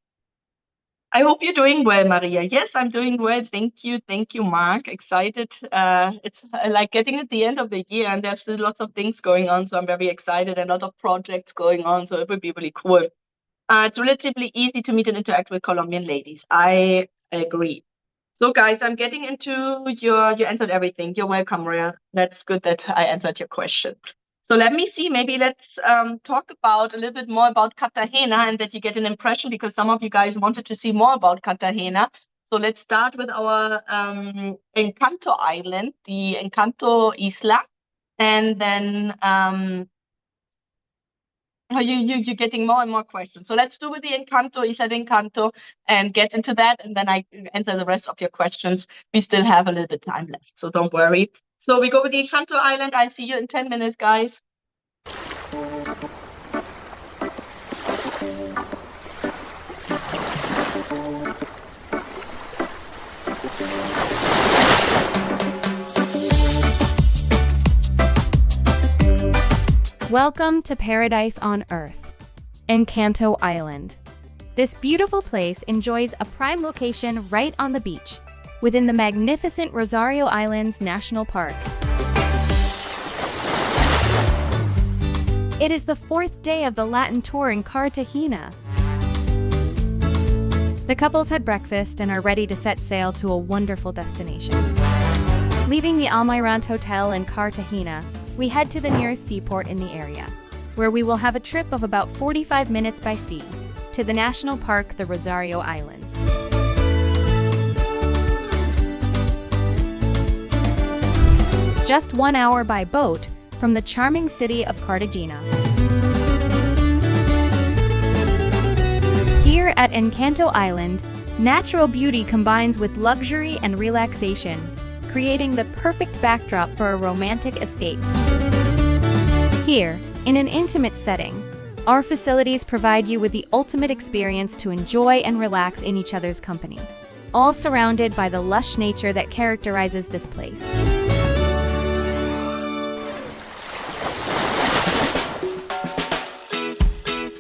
I hope you're doing well, Maria. Yes, I'm doing well. Thank you. Thank you, Mark. Excited. It's like getting at the end of the year, and there's still lots of things going on. So I'm very excited and a lot of projects going on. So it will be really cool. It's relatively easy to meet and interact with Colombian ladies. I agree. So, guys, I'm getting into you answered everything. You're welcome, Maria. That's good that I answered your question. So let me see, maybe let's talk about a little bit more about Cartagena and that you get an impression because some of you guys wanted to see more about Cartagena. So let's start with our Encanto Island, the Encanto Isla. And then you're getting more and more questions. So let's do with the Encanto, Isla de Encanto, and get into that. And then I answer the rest of your questions. We still have a little bit of time left, so don't worry. So we go with the Encanto Island. I'll see you in 10 minutes, guys. Welcome to Paradise on Earth, Encanto Island. This beautiful place enjoys a prime location right on the beach, within the magnificent Rosario Islands National Park. It is the 4th day of the Latin tour in Cartagena. The couples had breakfast and are ready to set sail to a wonderful destination. Leaving the Almirante Hotel in Cartagena, we head to the nearest seaport in the area, where we will have a trip of about 45 minutes by sea to the national park, the Rosario Islands. Just 1 hour by boat from the charming city of Cartagena. Here at Encanto Island, natural beauty combines with luxury and relaxation, creating the perfect backdrop for a romantic escape. Here, in an intimate setting, our facilities provide you with the ultimate experience to enjoy and relax in each other's company, all surrounded by the lush nature that characterizes this place.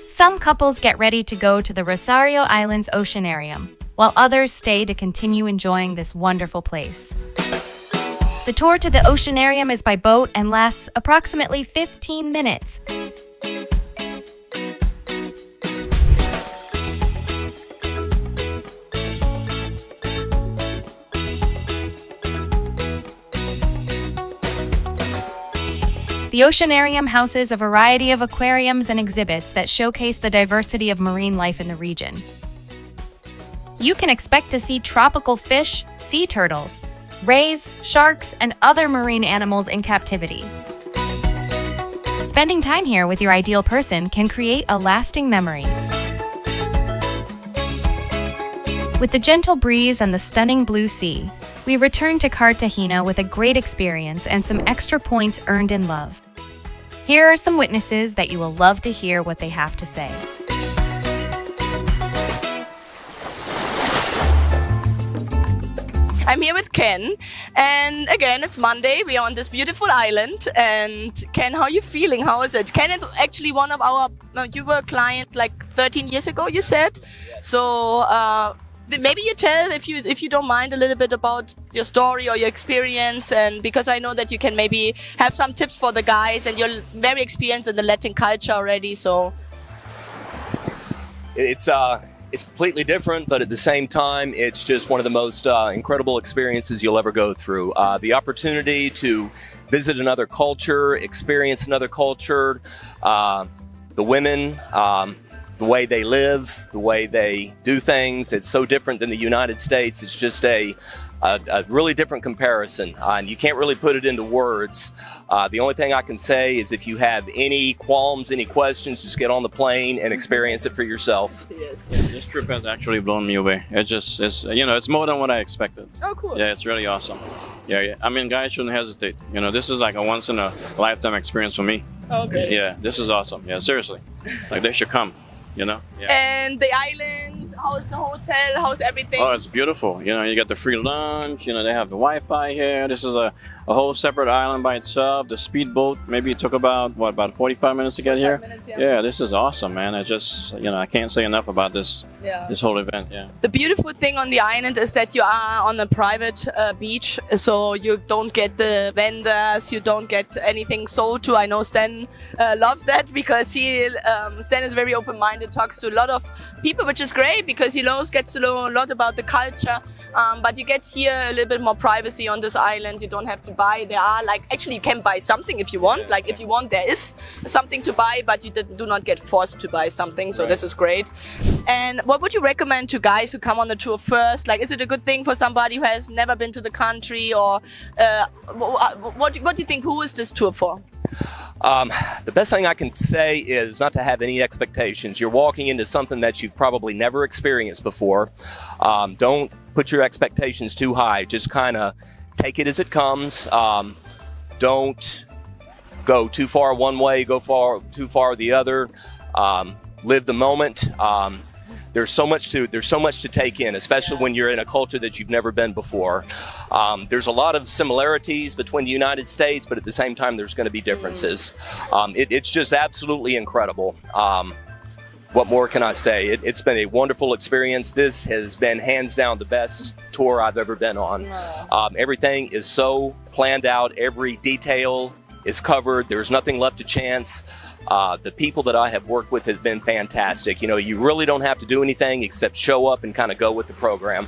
Some couples get ready to go to the Rosario Islands Oceanarium, while others stay to continue enjoying this wonderful place. The tour to the Oceanarium is by boat and lasts approximately 15 minutes. The Oceanarium houses a variety of aquariums and exhibits that showcase the diversity of marine life in the region. You can expect to see tropical fish, sea turtles, rays, sharks, and other marine animals in captivity. Spending time here with your ideal person can create a lasting memory. With the gentle breeze and the stunning blue sea, we return to Cartagena with a great experience and some extra points earned in love. Here are some witnesses that you will love to hear what they have to say. I'm here with Ken, and again, it's Monday. We are on this beautiful island. And Ken, how are you feeling? How is it? Ken is actually one of our. You were a client like 13 years ago, you said. So maybe you tell, if you don't mind, a little bit about your story or your experience, and because I know that you can maybe have some tips for the guys, and you're very experienced in the Latin culture already. So it's completely different, but at the same time, it's just one of the most incredible experiences you'll ever go through. The opportunity to visit another culture, experience another culture, the women, the way they live, the way they do things. It's so different than the United States. It's just a really different comparison, and you can't really put it into words. The only thing I can say is if you have any qualms, any questions, just get on the plane and experience it for yourself. Yes. Yeah, this trip has actually blown me away. It's more than what I expected. Oh, cool. Yeah, it's really awesome. Yeah. I mean, guys shouldn't hesitate. This is like a once in a lifetime experience for me. Okay. Yeah, this is awesome. Yeah, seriously. Like, they should come. Yeah. And the island, how's the hotel? How's everything? Oh, it's beautiful. You know, you get the free lunch. You know, they have the Wi-Fi here. This is a whole separate island by itself. The speedboat, maybe it took about 45 minutes to get here? 45 minutes, Yeah, this is awesome, man. I just, I can't say enough about this whole event. Yeah. The beautiful thing on the island is that you are on a private beach, so you don't get the vendors, you don't get anything sold to. I know Stan loves that because Stan is very open-minded, talks to a lot of people, which is great because he gets to know a lot about the culture. But you get here a little bit more privacy on this island. You don't have to buy. There are actually you can buy something if you want. If you want, there is something to buy, but you do not get forced to buy something. So this is great. And what would you recommend to guys who come on the tour first? Is it a good thing for somebody who has never been to the country, or what do you think? Who is this tour for? The best thing I can say is not to have any expectations. You're walking into something that you've probably never experienced before. Don't put your expectations too high. Just kind of take it as it comes. Don't go too far one way, too far the other. Live the moment. There's so much to take in, especially when you're in a culture that you've never been before. There's a lot of similarities between the United States, but at the same time, there's going to be differences. It's just absolutely incredible. What more can I say? It's been a wonderful experience. This has been hands down the best tour I've ever been on. Everything is so planned out. Every detail is covered. There's nothing left to chance. The people that I have worked with have been fantastic. You really don't have to do anything except show up and kind of go with the program.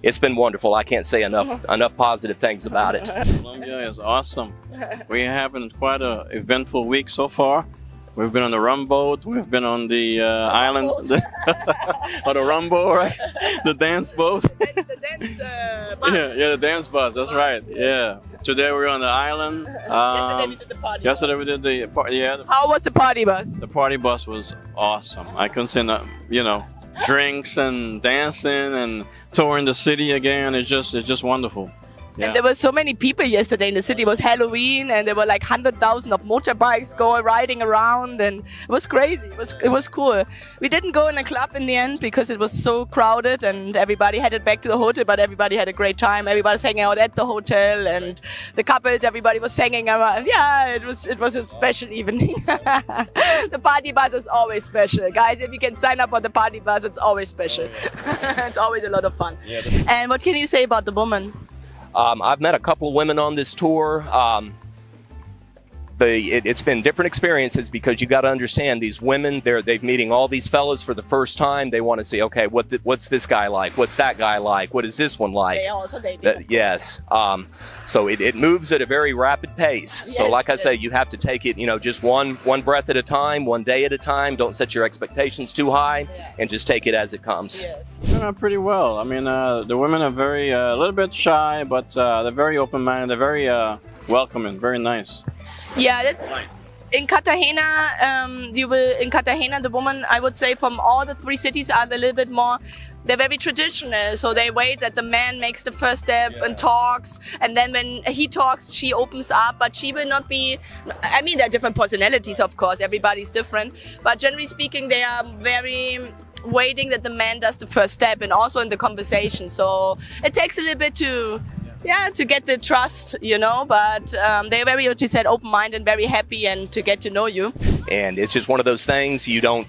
It's been wonderful. I can't say enough positive things about it. Colombia is awesome. We have quite an eventful week so far. We've been on the rum boat. We've been on the island, on the rum boat, right? The dance boat. The dance bus. Yeah, the dance bus. That's right. Yeah. Today we're on the island. Yesterday we did the party. Yesterday we did the party. Yeah. How was the party bus? The party bus was awesome. I couldn't say enough. Drinks and dancing and touring the city again. It's just wonderful. Yeah. And there were so many people yesterday in the city. It was Halloween, and there were 100,000 of motorbikes riding around, and it was crazy. It was cool. We didn't go in a club in the end because it was so crowded, and everybody headed back to the hotel. But everybody had a great time. Everybody was hanging out at the hotel, and the couples. Everybody was hanging around. Yeah, it was a special evening. The party bus is always special, guys. If you can sign up on the party bus, it's always special. It's always a lot of fun. Yeah, and what can you say about the woman? I've met a couple of women on this tour. It's been different experiences because you got to understand these women. They've meeting all these fellas for the first time. They want to see, okay, what's this guy like? What's that guy like? What is this one like? They also dating. Yes. So it moves at a very rapid pace. So like I say, you have to take it, just one breath at a time, one day at a time. Don't set your expectations too high, and just take it as it comes. Yes. Pretty well. I mean, the women are very a little bit shy, but they're very open-minded. They're very welcoming, very nice. Yeah, in Cartagena, the woman, I would say, from all the three cities are a little bit more, they're very traditional. So they wait that the man makes the first step and talks. And then when he talks, she opens up, but she will not be, there are different personalities, of course. Everybody's different. But generally speaking, they are very waiting that the man does the first step, and also in the conversation. So it takes a little bit to get the trust, but they're very, what you said, open-minded and very happy and to get to know you. And it's just one of those things, you don't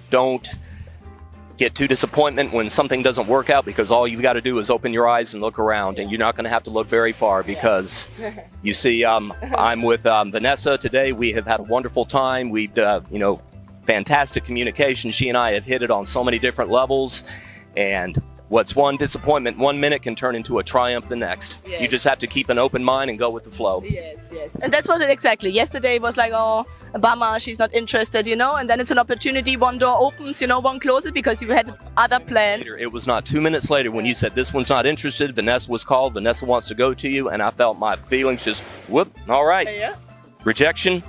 get too disappointed when something doesn't work out, because all you've got to do is open your eyes and look around, and you're not going to have to look very far, because you see, I'm with Vanessa today. We have had a wonderful time. We've, fantastic communication. She and I have hit it on so many different levels, and what's one disappointment 1 minute can turn into a triumph the next. Yes. You just have to keep an open mind and go with the flow. Yes. And that's what it exactly. Yesterday was like, oh, a bummer, she's not interested, and then it's an opportunity. One door opens, one closes because you had other plans. It was not 2 minutes later when you said, this one's not interested, Vanessa was called, Vanessa wants to go to you, and I felt my feelings just, whoop, all right. Yeah. Rejection,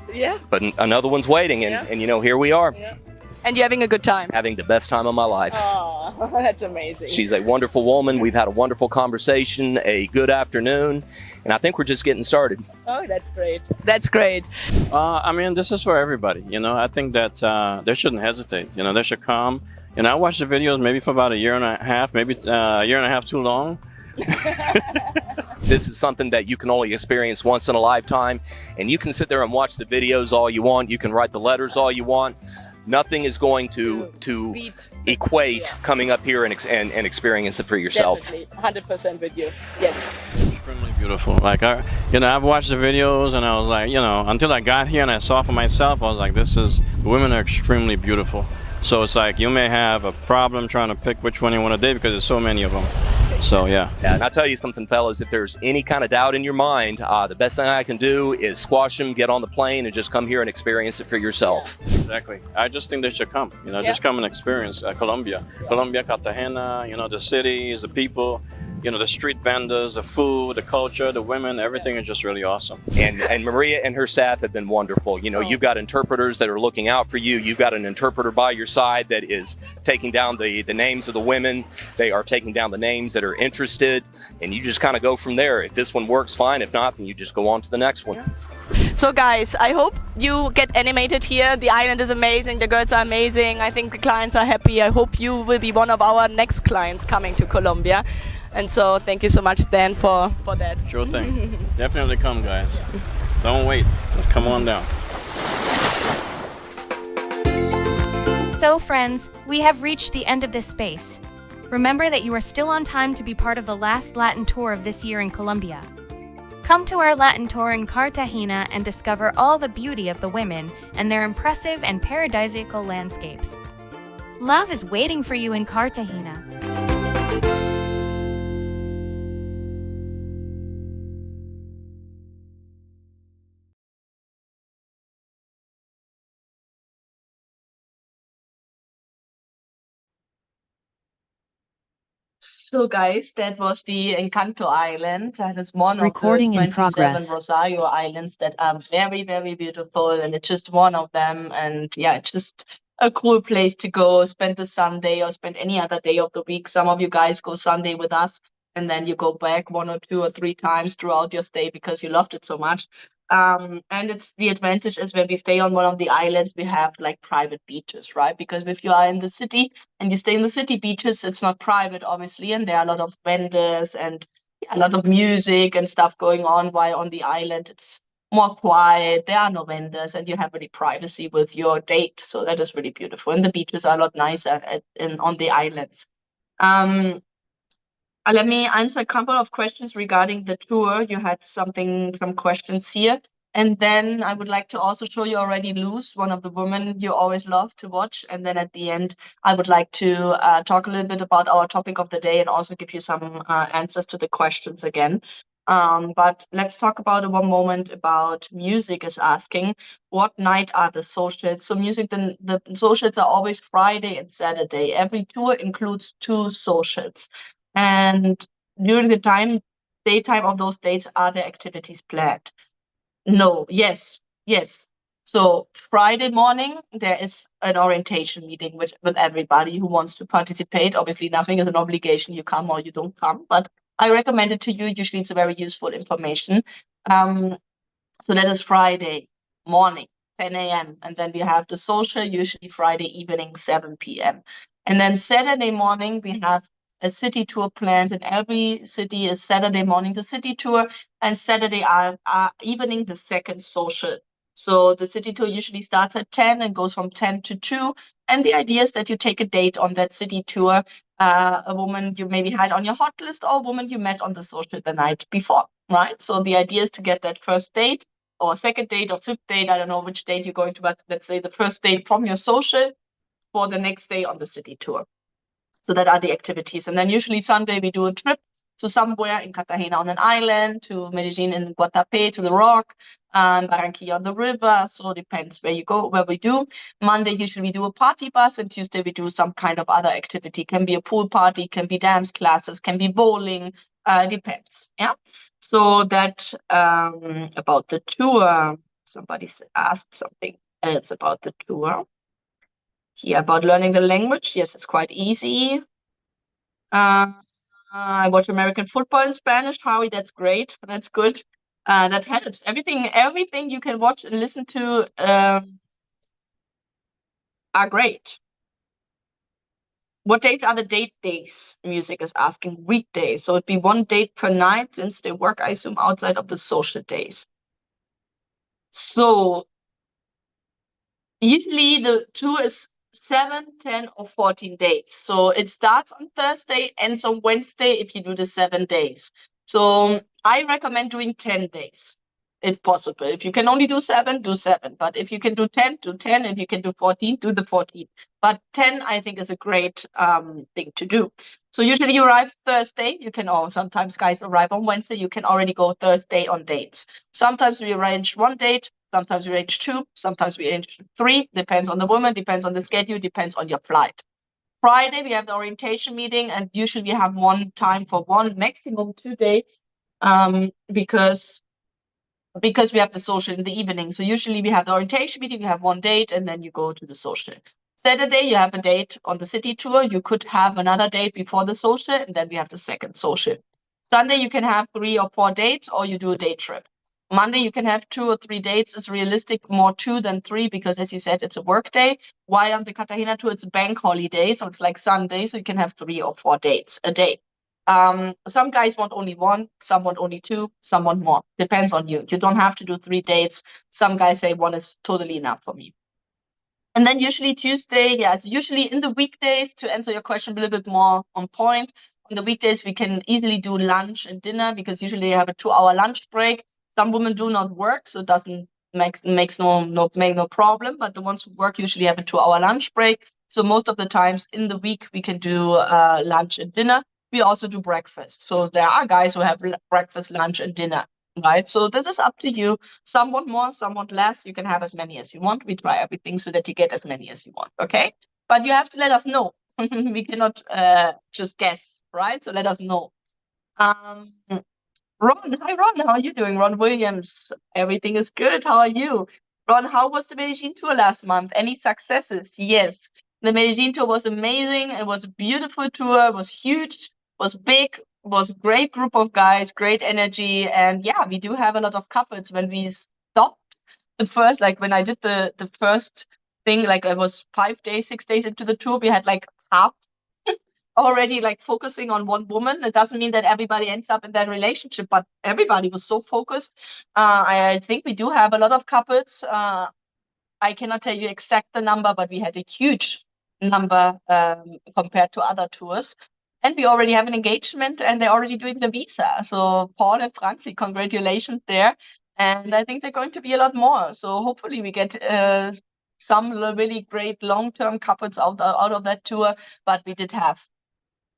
but another one's waiting, and here we are. Yeah. And you're having a good time? Having the best time of my life. Oh, that's amazing. She's a wonderful woman. We've had a wonderful conversation, a good afternoon, and I think we're just getting started. Oh, that's great. That's great. This is for everybody. I think that they shouldn't hesitate. They should come. And I watched the videos maybe for about a year and a half, maybe a year and a half too long. This is something that you can only experience once in a lifetime, and you can sit there and watch the videos all you want. You can write the letters all you want. Nothing is going to equate coming up here and experience it for yourself. Definitely, 100% with you. Yes. Extremely beautiful. Like I've watched the videos and I was like, until I got here and I saw for myself, I was like, the women are extremely beautiful. So it's like you may have a problem trying to pick which one you want to date because there's so many of them. So yeah. Yeah, and I'll tell you something, fellas, if there's any kind of doubt in your mind, the best thing I can do is squash them, get on the plane, and just come here and experience it for yourself. Exactly. I just think they should come. Just come and experience Colombia. Colombia, Cartagena, the cities, the people, the street vendors, the food, the culture, the women, everything is just really awesome. And Maria and her staff have been wonderful. You've got interpreters that are looking out for you. You've got an interpreter by your side that is taking down the names of the women. They are taking down the names that are interested, and you just kind of go from there. If this one works, fine. If not, then you just go on to the next one. So guys, I hope you get animated here. The island is amazing, the girls are amazing. I think the clients are happy. I hope you will be one of our next clients coming to Colombia. And so thank you so much, Dan, for that. Sure thing. Definitely come, guys. Don't wait. Just come on down. So friends, we have reached the end of this space. Remember that you are still on time to be part of the last Latin tour of this year in Colombia. Come to our Latin tour in Cartagena and discover all the beauty of the women and their impressive and paradisiacal landscapes. Love is waiting for you in Cartagena. So guys, that was the Encanto Island. That is one Recording of the in 27 progress. Rosario Islands that are very, very beautiful, and it's just one of them. And yeah, it's just a cool place to go, spend the Sunday or spend any other day of the week. Some of you guys go Sunday with us, and then you go back 1 or 2 or 3 times throughout your stay because you loved it so much. And it's the advantage is when we stay on one of the islands, we have like private beaches, right? Because if you are in the city and you stay in the city beaches, it's not private, obviously, and there are a lot of vendors and a lot of music and stuff going on. While on the island, it's more quiet. There are no vendors, and you have really privacy with your date. So that is really beautiful. And the beaches are a lot nicer on the islands. Let me answer a couple of questions regarding the tour. You had some questions here. And then I would like to also show you already Luz, one of the women you always love to watch. And then at the end, I would like to talk a little bit about our topic of the day and also give you some answers to the questions again. But let's talk about one moment about music is asking, what night are the socials? So music, the socials are always Friday and Saturday. Every tour includes 2 socials. And during the daytime of those days, are there activities planned? No, yes. So Friday morning, there is an orientation meeting with everybody who wants to participate. Obviously, nothing is an obligation. You come or you don't come, but I recommend it to you. Usually it's very useful information. So that is Friday morning, 10 a.m. And then we have the social, usually Friday evening, 7 p.m. And then Saturday morning, we have a city tour planned, and every city is Saturday morning the city tour, and Saturday evening the second social. So the city tour usually starts at 10 and goes from 10 to 2. And the idea is that you take a date on that city tour, a woman you maybe had on your hot list or a woman you met on the social the night before, right? So the idea is to get that first date or second date or fifth date. I don't know which date you're going to, but let's say the first date from your social for the next day on the city tour. So that are the activities. And then usually Sunday we do a trip to somewhere in Cartagena on an island, to Medellin in Guatapé, to the rock, Barranquilla on the river. So it depends where you go, where we do. Monday usually we do a party bus, and Tuesday we do some kind of other activity. Can be a pool party, can be dance classes, can be bowling, depends. Yeah. So that about the tour. Somebody asked something else about the tour. Here about learning the language. Yes, it's quite easy. I watch American football in Spanish. Howie, that's great. That's good. That helps. Everything you can watch and listen to are great. What days are the date days? Music is asking. Weekdays. So it'd be 1 date per night since they work, I assume, outside of the social days. So usually the tour is 7, 10, or 14 dates. So it starts on Thursday, ends on Wednesday if you do the 7 days. So I recommend doing 10 days if possible. If you can only do 7, do 7. But if you can do 10, do 10. If you can do 14, do the 14. But 10, I think, is a great thing to do. So usually you arrive Thursday. You can, or sometimes guys arrive on Wednesday. You can already go Thursday on dates. Sometimes we arrange 1 date. Sometimes we arrange 2. Sometimes we arrange 3. Depends on the woman, depends on the schedule, depends on your flight. Friday, we have the orientation meeting, and usually we have one time for 1, maximum 2 dates, because we have the social in the evening. So usually we have the orientation meeting, you have 1 date, and then you go to the social. Saturday, you have a date on the city tour. You could have another date before the social, and then we have the second social. Sunday, you can have 3 or 4 dates, or you do a day trip. Monday, you can have 2 or 3 dates. It's realistic, more 2 than 3, because as you said, it's a work day. Why on the Cartagena tour, it's a bank holiday, so it's like Sunday, so you can have 3 or 4 dates a day. Some guys want only 1, some want only 2, some want more. Depends on you. You don't have to do 3 dates. Some guys say 1 is totally enough for me. And then usually Tuesday, yes, usually in the weekdays, to answer your question a little bit more on point, on the weekdays, we can easily do lunch and dinner, because usually you have a 2-hour lunch break. Some women do not work, so it doesn't make no problem. But the ones who work usually have a 2-hour lunch break. So most of the times in the week, we can do lunch and dinner. We also do breakfast. So there are guys who have breakfast, lunch, and dinner, right? So this is up to you. Some want more, some want less. You can have as many as you want. We try everything so that you get as many as you want, okay? But you have to let us know. We cannot just guess, right? So let us know. Ron, hi Ron, how are you doing? Ron Williams, everything is good. How are you? Ron, how was the Medellin tour last month? Any successes? Yes, the Medellin tour was amazing. It was a beautiful tour. It was huge, was big, was a great group of guys, great energy. And yeah, we do have a lot of couples. When we stopped the first, like when I did the first thing, like it was 5 days, 6 days into the tour, we had like half already like focusing on one woman. It doesn't mean that everybody ends up in that relationship, but everybody was so focused. I think we do have a lot of couples. I cannot tell you exact the number, but we had a huge number compared to other tours. And we already have an engagement, and they're already doing the visa. So Paul and Franzi, congratulations there. And I think they're going to be a lot more. So hopefully we get some really great long-term couples out of that tour. But we did have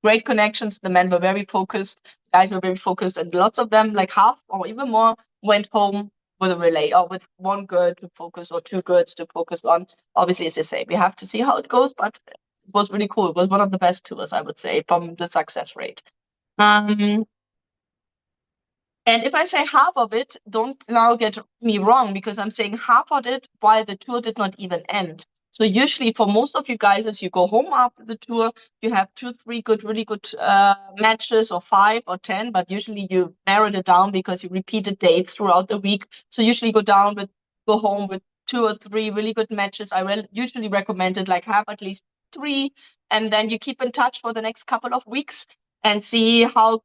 great connections. The men were very focused, guys were very focused, and lots of them, like half or even more, went home with a relay or with 1 girl to focus or 2 girls to focus on. Obviously, as I say, we have to see how it goes, but it was really cool. It was one of the best tours, I would say, from the success rate. And if I say half of it, don't now get me wrong, because I'm saying half of it while the tour did not even end. So usually for most of you guys, as you go home after the tour, you have 2, 3 really good matches, or 5 or 10, but usually you narrowed it down because you repeated dates throughout the week. So usually go home with 2 or 3 really good matches. I usually recommend it, like have at least 3, and then you keep in touch for the next couple of weeks and see how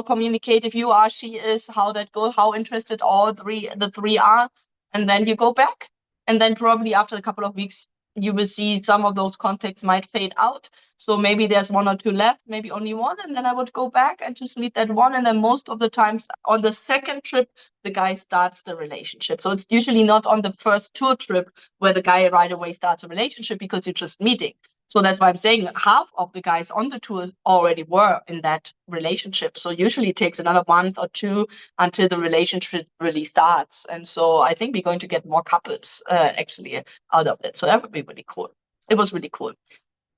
communicative you are, she is, how that goes, how interested the 3 are, and then you go back. And then probably after a couple of weeks, you will see some of those contacts might fade out. So maybe there's 1 or 2 left, maybe only 1, and then I would go back and just meet that 1. And then most of the times on the second trip, the guy starts the relationship. So it's usually not on the first tour trip where the guy right away starts a relationship, because you're just meeting. So that's why I'm saying half of the guys on the tour already were in that relationship. So usually it takes another month or 2 until the relationship really starts. And so I think we're going to get more couples actually out of it. So that would be really cool. It was really cool.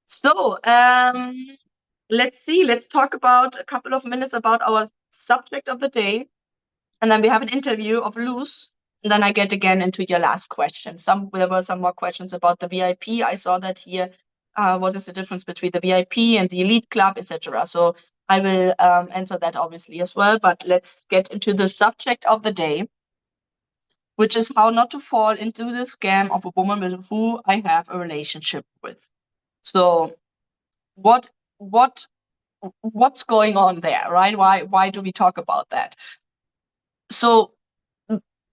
So let's see. Let's talk about a couple of minutes about our subject of the day. And then we have an interview of Luz. And then I get again into your last question. There were some more questions about the VIP. I saw that here. What is the difference between the VIP and the elite club, etc. So I will answer that obviously as well, but let's get into the subject of the day, which is how not to fall into the scam of a woman with who I have a relationship with. So what's going on there, right? Why do we talk about that? So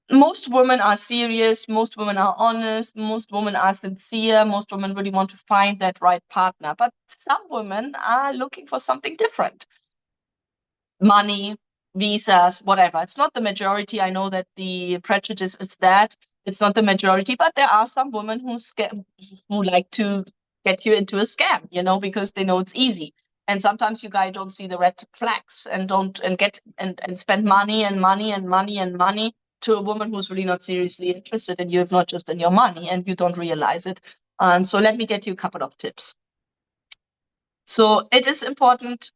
most women are serious, most women are honest, most women are sincere, most women really want to find that right partner. But some women are looking for something different. Money, visas, whatever. It's not the majority. I know that the prejudice is that it's not the majority, but there are some women who like to get you into a scam, because they know it's easy. And sometimes you guys don't see the red flags and spend money and money and money and money to a woman who's really not seriously interested in you, if not just in your money, and you don't realize it. So let me get you a couple of tips. So it is important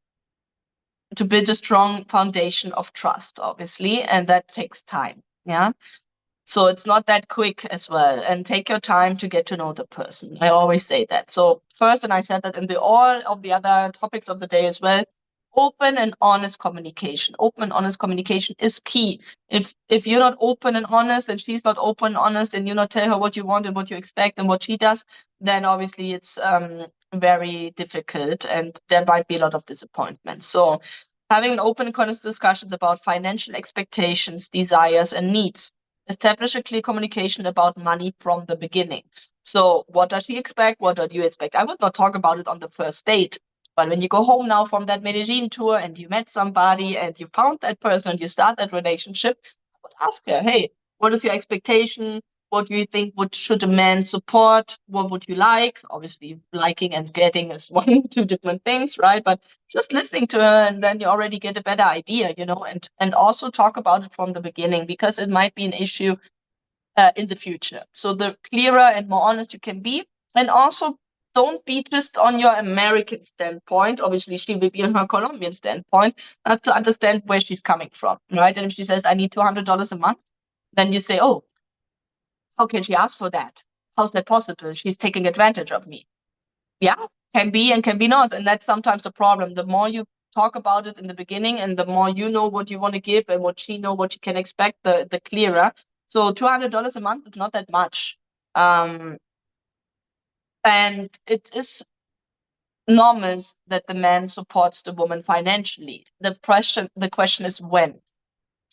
to build a strong foundation of trust, obviously, and that takes time. Yeah. So it's not that quick as well, and take your time to get to know the person. I always say that. So first, and I said that in all of the other topics of the day as well, open and honest communication. Open and honest communication is key. If you're not open and honest, and she's not open and honest, and you not tell her what you want and what you expect and what she does, then obviously it's very difficult, and there might be a lot of disappointment. So having an open and honest discussions about financial expectations, desires, and needs. Establish a clear communication about money from the beginning. So what does she expect? What do you expect? I would not talk about it on the first date. But when you go home now from that Medellin tour and you met somebody and you found that person and you start that relationship, I would ask her, hey, what is your expectation? What do you think should a man support? What would you like? Obviously, liking and getting is two different things, right? But just listening to her, and then you already get a better idea, and also talk about it from the beginning, because it might be an issue in the future. So the clearer and more honest you can be, and also don't be just on your American standpoint. Obviously, she will be on her Colombian standpoint. Have to understand where she's coming from, right? And if she says, I need $200 a month, then you say, oh, how can she ask for that? How's that possible? She's taking advantage of me. Yeah, can be and can be not. And that's sometimes the problem. The more you talk about it in the beginning, and the more you know what you want to give and what she know what she can expect, the clearer. So $200 a month is not that much. And it is normal that the man supports the woman financially. The question is when.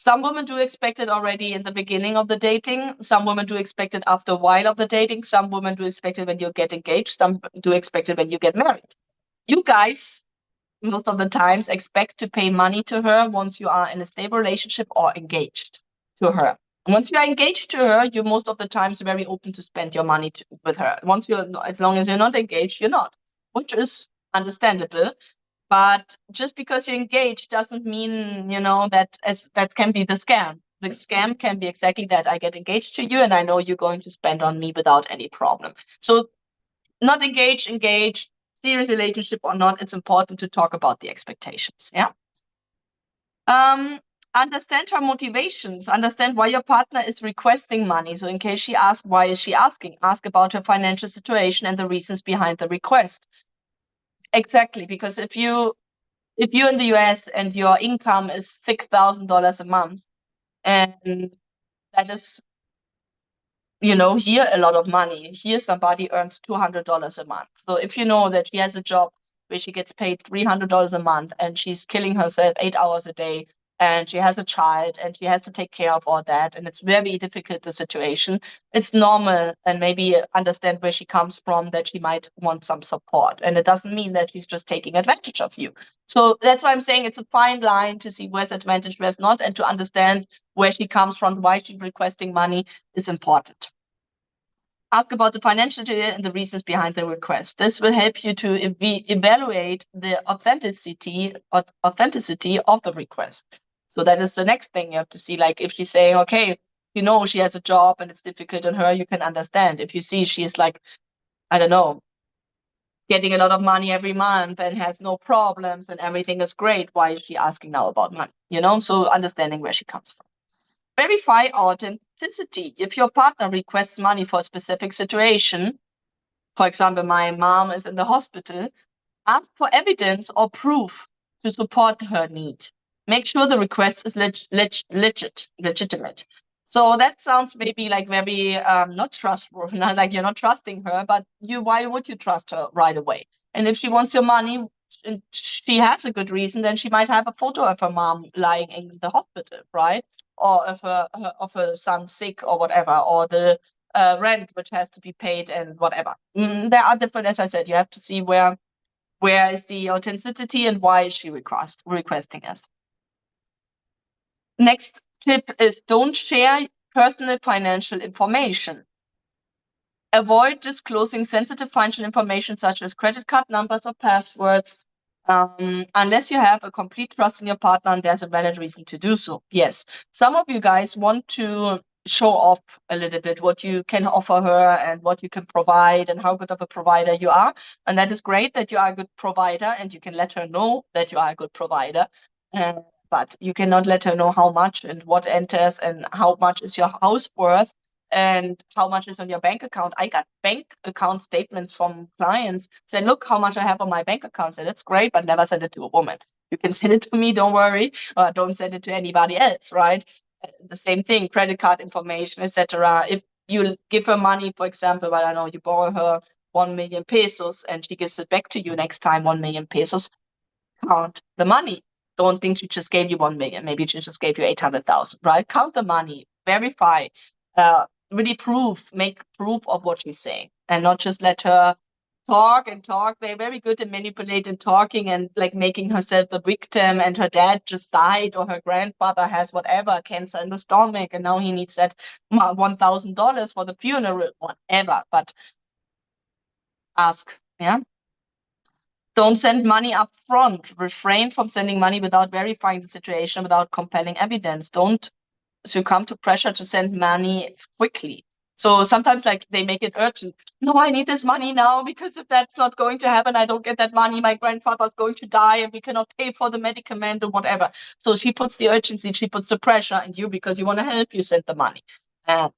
Some women do expect it already in the beginning of the dating. Some women do expect it after a while of the dating. Some women do expect it when you get engaged. Some do expect it when you get married. You guys, most of the times, expect to pay money to her once you are in a stable relationship or engaged to her. Once you are engaged to her, you're most of the times very open to spend your money with her. As long as you're not engaged, you're not, which is understandable. But just because you're engaged doesn't mean, that can be the scam. The scam can be exactly that. I get engaged to you and I know you're going to spend on me without any problem. So not engaged, serious relationship or not, it's important to talk about the expectations. Yeah. Understand her motivations. Understand why your partner is requesting money. So in case she asks, why is she asking? Ask about her financial situation and the reasons behind the request. Exactly, because if you're in the US and your income is $6,000 a month, and that is, here a lot of money. Here somebody earns $200 a month. So if you know that she has a job where she gets paid $300 a month and she's killing herself 8 hours a day, and she has a child and she has to take care of all that, and it's very difficult, the situation, it's normal, and maybe understand where she comes from, that she might want some support. And it doesn't mean that she's just taking advantage of you. So that's why I'm saying it's a fine line to see where's advantage, where's not, and to understand where she comes from, why she's requesting money is important. Ask about the financial data and the reasons behind the request. This will help you to evaluate the authenticity of the request. So that is the next thing you have to see. Like if she's saying, okay, she has a job and it's difficult on her, you can understand. If you see she is like, I don't know, getting a lot of money every month and has no problems and everything is great, why is she asking now about money? So understanding where she comes from. Verify authenticity. If your partner requests money for a specific situation, for example, my mom is in the hospital, ask for evidence or proof to support her need. Make sure the request is legitimate. So that sounds maybe like very not trustworthy, like you're not trusting her, but why would you trust her right away? And if she wants your money and she has a good reason, then she might have a photo of her mom lying in the hospital, right? Or of her son sick or whatever, or the rent which has to be paid and whatever. There are different, as I said, you have to see where is the authenticity and why is she requesting us. Next tip is don't share personal financial information. Avoid disclosing sensitive financial information such as credit card numbers or passwords, unless you have a complete trust in your partner and there's a valid reason to do so. Yes, some of you guys want to show off a little bit what you can offer her and what you can provide and how good of a provider you are. And that is great that you are a good provider and you can let her know that you are a good provider. But you cannot let her know how much and what enters and how much is your house worth and how much is on your bank account. I got bank account statements from clients saying, look how much I have on my bank account. So that's great, but never send it to a woman. You can send it to me, don't worry, or don't send it to anybody else, right? The same thing, credit card information, etc. If you give her money, for example, well, I know you borrow her 1 million pesos and she gives it back to you next time, 1 million pesos, count the money. Don't think she just gave you 1 million. Maybe she just gave you 800,000, right? Count the money, verify, really make proof of what she's saying and not just let her talk and talk. They're very good at manipulating, talking and like making herself the victim, and her dad just died or her grandfather has whatever, cancer in the stomach, and now he needs that $1,000 for the funeral, whatever. But ask, yeah. Don't send money up front. Refrain from sending money without verifying the situation, without compelling evidence. Don't succumb to pressure to send money quickly. So sometimes like they make it urgent. No, I need this money now because if that's not going to happen, I don't get that money. My grandfather's going to die and we cannot pay for the medicament or whatever. So she puts the urgency, she puts the pressure, and you, because you want to help, you send the money. Yeah.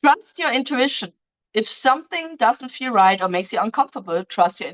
Trust your intuition. If something doesn't feel right or makes you uncomfortable, trust your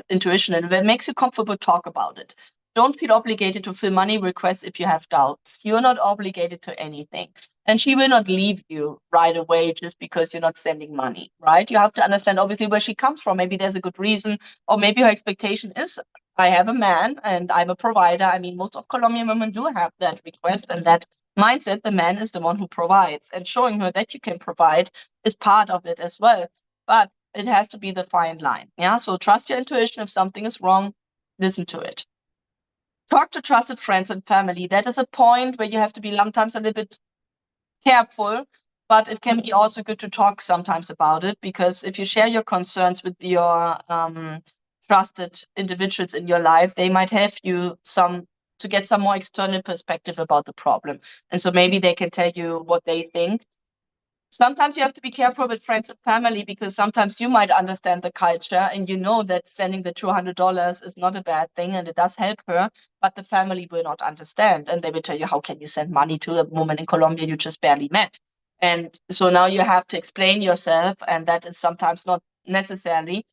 intuition. And if it makes you comfortable, talk about it. Don't feel obligated to fill money requests if you have doubts. You're not obligated to anything. And she will not leave you right away just because you're not sending money, right? You have to understand, obviously, where she comes from. Maybe there's a good reason, or maybe her expectation is, I have a man and I'm a provider. I mean, most of Colombian women do have that request and that mindset. The man is the one who provides, and showing her that you can provide is part of it as well. But it has to be the fine line. Yeah. So trust your intuition. If something is wrong, listen to it. Talk to trusted friends and family. That is a point where you have to be sometimes a little bit careful, but it can be also good to talk sometimes about it, because if you share your concerns with your trusted individuals in your life, they might help you to get some more external perspective about the problem. And so maybe they can tell you what they think. Sometimes you have to be careful with friends and family, because sometimes you might understand the culture and you know that sending the $200 is not a bad thing and it does help her, but the family will not understand. And they will tell you, how can you send money to a woman in Colombia you just barely met? And so now you have to explain yourself, and that is sometimes not necessary.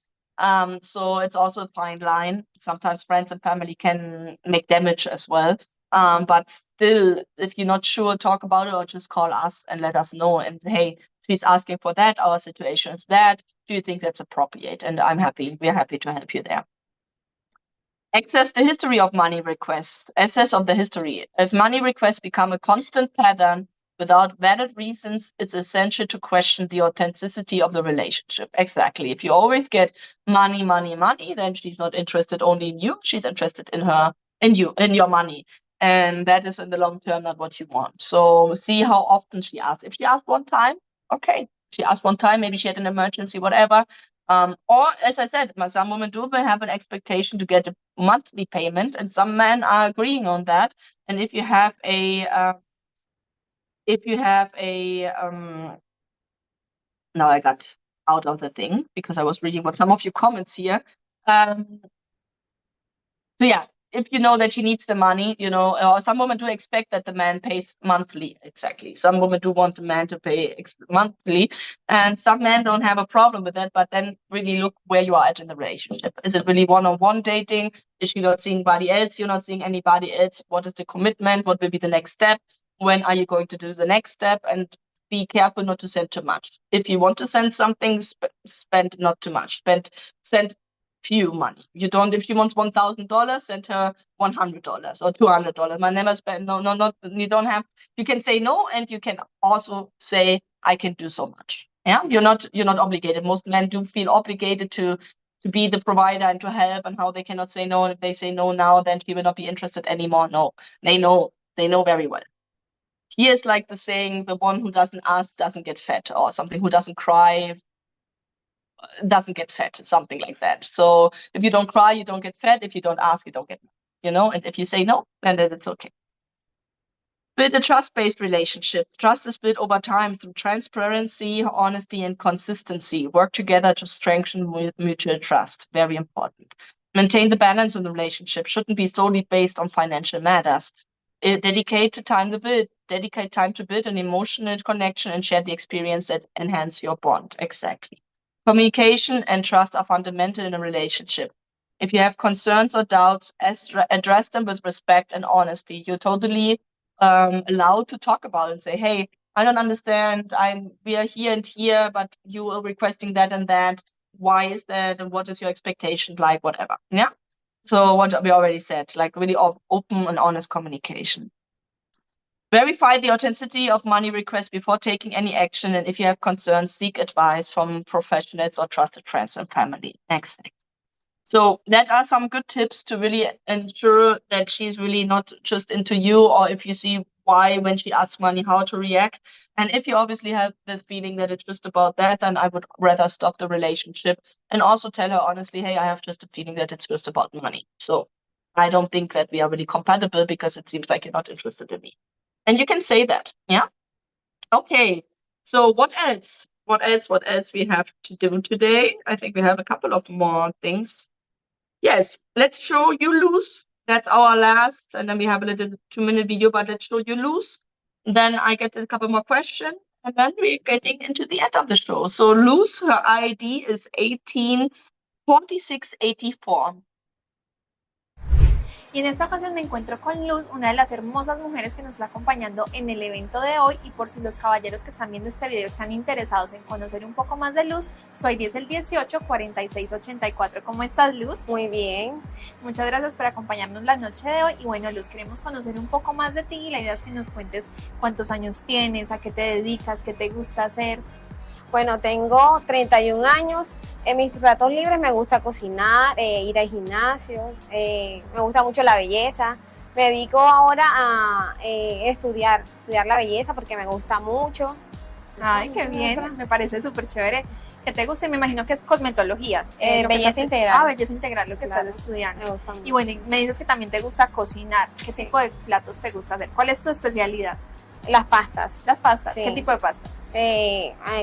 So it's also a fine line. Sometimes friends and family can make damage as well. But still, if you're not sure, talk about it or just call us and let us know. And hey, she's asking for that. Our situation is that. Do you think that's appropriate? And we're happy to help you there. Access the history of money requests. Access of the history. If money requests become a constant pattern without valid reasons, it's essential to question the authenticity of the relationship. Exactly. If you always get money, then she's not interested only in you. She's interested in your money. And that is in the long term not what you want. So see how often she asks. If she asked one time, okay. She asked one time, maybe she had an emergency, whatever. Or as I said, some women do have an expectation to get a monthly payment, and some men are agreeing on that. And if you have now I got out of the thing because I was reading what some of your comments here. So yeah, if you know that she needs the money, or some women do expect that the man pays monthly. Exactly. Some women do want the man to pay monthly, and some men don't have a problem with that. But then really look where you are at in the relationship. Is it really one-on-one dating? Is she not seeing anybody else? You're not seeing anybody else? What is the commitment? What will be the next step? When are you going to do the next step? And be careful not to send too much. If you want to send something, spend not too much. Send few money. If she wants $1,000, send her $100 or $200. I never spend. No. You don't have. You can say no, and you can also say I can do so much. Yeah, you're not obligated. Most men do feel obligated to be the provider and to help, and how they cannot say no. And if they say no now, then she will not be interested anymore. No, they know very well. Here's like the saying: the one who doesn't ask doesn't get fed, or something. Who doesn't cry doesn't get fed, something like that. So if you don't cry, you don't get fed. If you don't ask, you don't get, and if you say no, then it's okay. Build a trust-based relationship. Trust is built over time through transparency, honesty, and consistency. Work together to strengthen mutual trust. Very important. Maintain the balance in the relationship. Shouldn't be solely based on financial matters. Dedicate time to build an emotional connection and share the experience that enhance your bond. Exactly. Communication and trust are fundamental in a relationship. If you have concerns or doubts, address them with respect and honesty. You're totally allowed to talk about it and say, hey, I don't understand. We are here and here, but you are requesting that and that. Why is that? And what is your expectation like? Whatever. Yeah. So what we already said, like really open and honest communication. Verify the authenticity of money requests before taking any action. And if you have concerns, seek advice from professionals or trusted friends and family. Next. So that are some good tips to really ensure that she's really not just into you, or if you see why when she asks money, how to react. And if you obviously have the feeling that it's just about that, then I would rather stop the relationship and also tell her honestly, hey, I have just a feeling that it's just about money. So I don't think that we are really compatible because it seems like you're not interested in me. And you can say that, yeah? Okay, so what else? What else we have to do today? I think we have a couple of more things. Yes, let's show you lose. That's our last, and then we have a little 2-minute video, but let's show you lose. Then I get a couple more questions, and then we're getting into the end of the show. So lose, her ID is 184684. Y en esta ocasión me encuentro con Luz, una de las hermosas mujeres que nos está acompañando en el evento de hoy. Y por si los caballeros que están viendo este video están interesados en conocer un poco más de Luz, su ID es el 184684. ¿Cómo estás, Luz? Muy bien. Muchas gracias por acompañarnos la noche de hoy. Y bueno, Luz, queremos conocer un poco más de ti y la idea es que nos cuentes cuántos años tienes, a qué te dedicas, qué te gusta hacer. Bueno, tengo 31 años. En mis ratos libres me gusta cocinar, ir al gimnasio, me gusta mucho la belleza. Me dedico ahora a estudiar la belleza porque me gusta mucho. Ay, qué bien, me parece súper chévere. ¿Qué te gusta? Me imagino que es cosmetología. Belleza integral. Belleza integral, lo que Claro, estás estudiando. me gusta mucho. Y bueno, me dices que también te gusta cocinar. ¿Qué tipo de platos te gusta hacer? ¿Cuál es tu especialidad? Las pastas. Las pastas. Sí. ¿Qué tipo de pastas?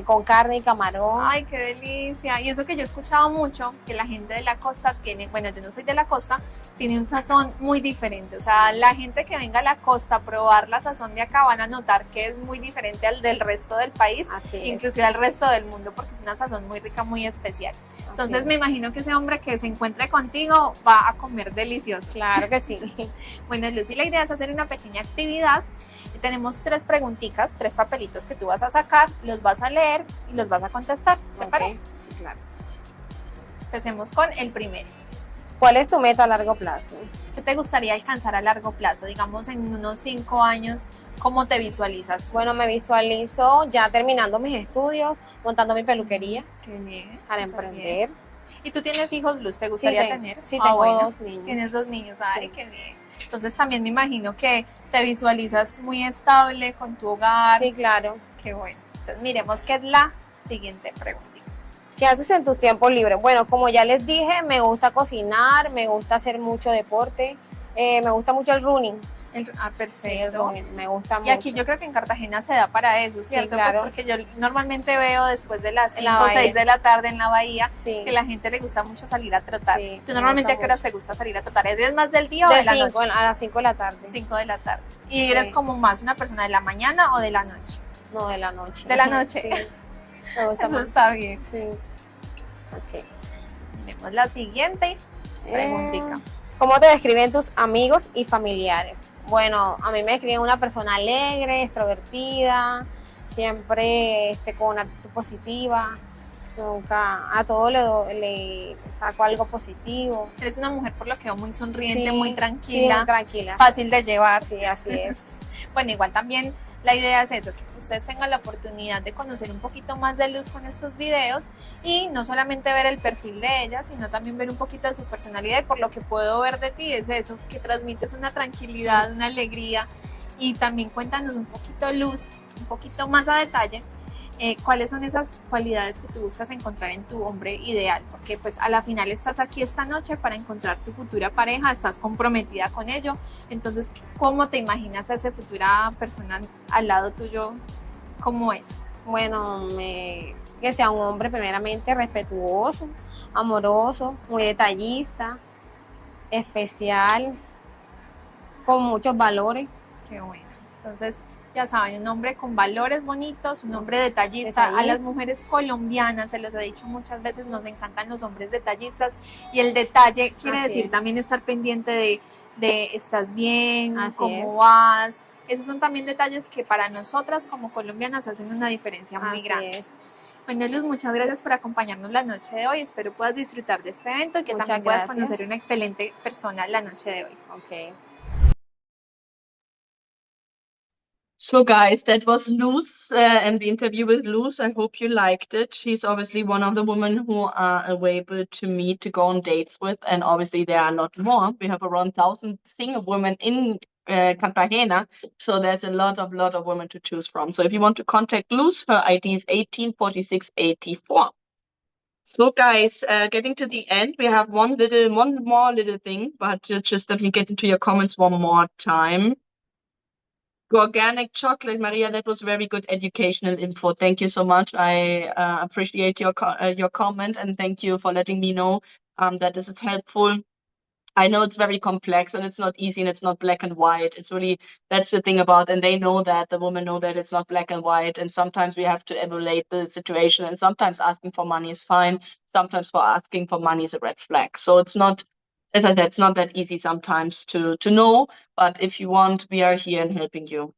Con carne y camarón. Ay, qué delicia. Y eso que yo he escuchado mucho, que la gente de la costa tiene, bueno, yo no soy de la costa, tiene un sazón muy diferente. O sea, la gente que venga a la costa a probar la sazón de acá van a notar que es muy diferente al del resto del país, Así es. inclusive al resto del mundo, porque es una sazón muy rica, muy especial. Entonces me imagino que ese hombre que se encuentre contigo va a comer delicioso. Claro que sí. Bueno, Lucy, la idea es hacer una pequeña actividad. Tenemos 3 preguntitas, 3 papelitos que tú vas a sacar, los vas a leer y los vas a contestar. ¿Te parece? Sí, claro. Empecemos con el primero. ¿Cuál es tu meta a largo plazo? ¿Qué te gustaría alcanzar a largo plazo? Digamos en unos 5 años, ¿cómo te visualizas? Bueno, me visualizo ya terminando mis estudios, montando mi peluquería. Qué bien. Para súper emprender. bien. ¿Y tú tienes hijos, Luz? ¿Te gustaría Sí, tener? Sí, tengo bueno. 2 niños. Tienes 2 niños, ay, Sí. qué bien. Entonces también me imagino que te visualizas muy estable con tu hogar. Sí, claro. Qué bueno. Entonces miremos qué es la siguiente pregunta. ¿Qué haces en tus tiempos libres? Bueno, como ya les dije, me gusta cocinar, me gusta hacer mucho deporte, me gusta mucho el running. Perfecto. Sí, el running, me gusta mucho. Y aquí yo creo que en Cartagena se da para eso, ¿cierto? claro. Pues porque yo normalmente veo después de las En la 5 o 6 bahía. de la tarde en la bahía Sí. que la gente le gusta mucho salir a trotar. Sí, ¿Tú me normalmente a gusta qué horas mucho. te gusta salir a trotar? ¿Eres más del día o de la cinco, noche? a las 5 de la tarde. 5 de la tarde. ¿Y eres Sí. como más una persona de la mañana o de la noche? No, de la noche. De la noche. Sí. Me gusta Eso más. está bien. Sí. Ok. Tenemos la siguiente preguntita. ¿Cómo te describen tus amigos y familiares? Bueno, a mí me describen una persona alegre, extrovertida, siempre con una actitud positiva, nunca a todo le saco algo positivo. Eres una mujer por lo que veo muy sonriente, Sí, muy tranquila, sí, tranquila. fácil de llevar. Sí, así es. Bueno, igual también la idea es eso, que ustedes tengan la oportunidad de conocer un poquito más de Luz con estos videos y no solamente ver el perfil de ella, sino también ver un poquito de su personalidad, y por lo que puedo ver de ti es eso, que transmites una tranquilidad, una alegría. Y también cuéntanos un poquito, Luz, un poquito más a detalle, cuáles son esas cualidades que tú buscas encontrar en tu hombre ideal, porque pues a la final estás aquí esta noche para encontrar tu futura pareja, estás comprometida con ello, entonces ¿cómo te imaginas a esa futura persona al lado tuyo? ¿Cómo es? Bueno, que sea un hombre primeramente respetuoso, amoroso, muy detallista, especial, con muchos valores. Qué bueno. Entonces, ya saben, un hombre con valores bonitos, un hombre detallista. A las mujeres colombianas, se los he dicho muchas veces, nos encantan los hombres detallistas, y el detalle quiere decir también estar pendiente de estás bien, cómo vas. Esos son también detalles que para nosotras como colombianas hacen una diferencia muy grande. Bueno, Luz, muchas gracias por acompañarnos la noche de hoy. Espero puedas disfrutar de este evento y que también puedas conocer una excelente persona la noche de hoy. Okay. So guys, that was Luz and the interview with Luz. I hope you liked it. She's obviously one of the women who are available to meet, to go on dates with, and obviously there are a lot more. We have around 1,000 single women in Cartagena, so there's a lot of women to choose from. So if you want to contact Luz, her ID is 184684. So guys, getting to the end, we have one more little thing, but just let me get into your comments one more time. Organic chocolate, Maria, that was very good educational info. Thank you so much. I appreciate your comment, and thank you for letting me know that this is helpful. I know it's very complex and it's not easy and it's not black and white. It's really, that's the thing about, and they know that, the women know that it's not black and white, and sometimes we have to evaluate the situation, and sometimes asking for money is fine. Sometimes for asking for money is a red flag. So it's not, as I said, it's not that easy sometimes to know, but if you want, we are here and helping you.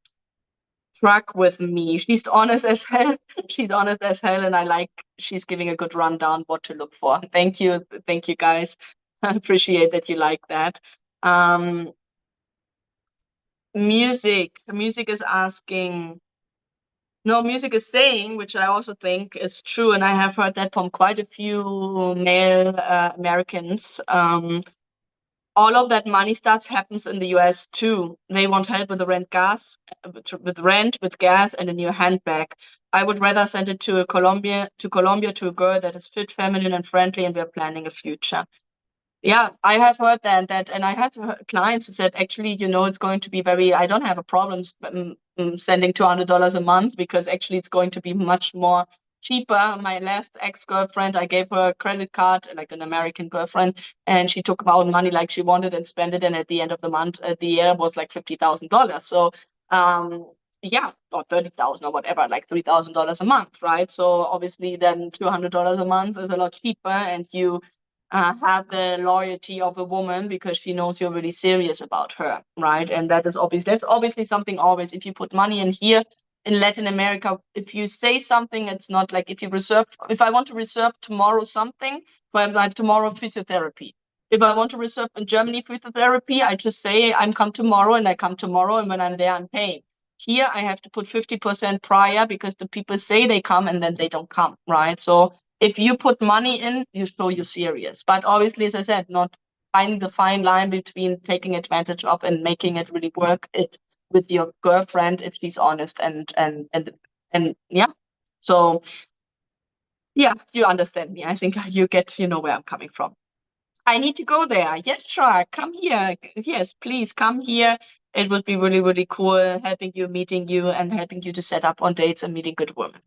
Truck with me. She's honest as hell. She's honest as hell, and she's giving a good rundown what to look for. Thank you guys. I appreciate that you like that. Music is asking. No, music is saying, which I also think is true, and I have heard that from quite a few male Americans. All of that money starts happens in the US too. They want help with the rent, with gas, and a new handbag. I would rather send it to Colombia, to a girl that is fit, feminine, and friendly, and we're planning a future. Yeah, I have heard that, and I had clients who said, actually, it's going to be I don't have a problem sending $200 a month, because actually it's going to be much more cheaper. My last ex-girlfriend, I gave her a credit card, like an American girlfriend, and she took out money like she wanted and spent it, and at the end of the month, the year was like $50,000. So, yeah, or 30,000 or whatever, like $3,000 a month, right? So obviously then $200 a month is a lot cheaper, and you have the loyalty of a woman because she knows you're really serious about her, right? And that's obviously something always, if you put money in here, in Latin America, if you say something, it's not like if I want to reserve tomorrow something, for example, tomorrow physiotherapy. If I want to reserve in Germany physiotherapy, I just say I'm come tomorrow, and I come tomorrow, and when I'm there, I'm paying. Here, I have to put 50% prior, because the people say they come and then they don't come, right? So if you put money in, you show you're serious. But obviously, as I said, not finding the fine line between taking advantage of and making it really work with your girlfriend if she's honest and yeah. So yeah, you understand me. I think you know where I'm coming from. I need to go there. Yes, sure. Come here. Yes, please come here. It would be really, really cool helping you, meeting you, and helping you to set up on dates and meeting good women.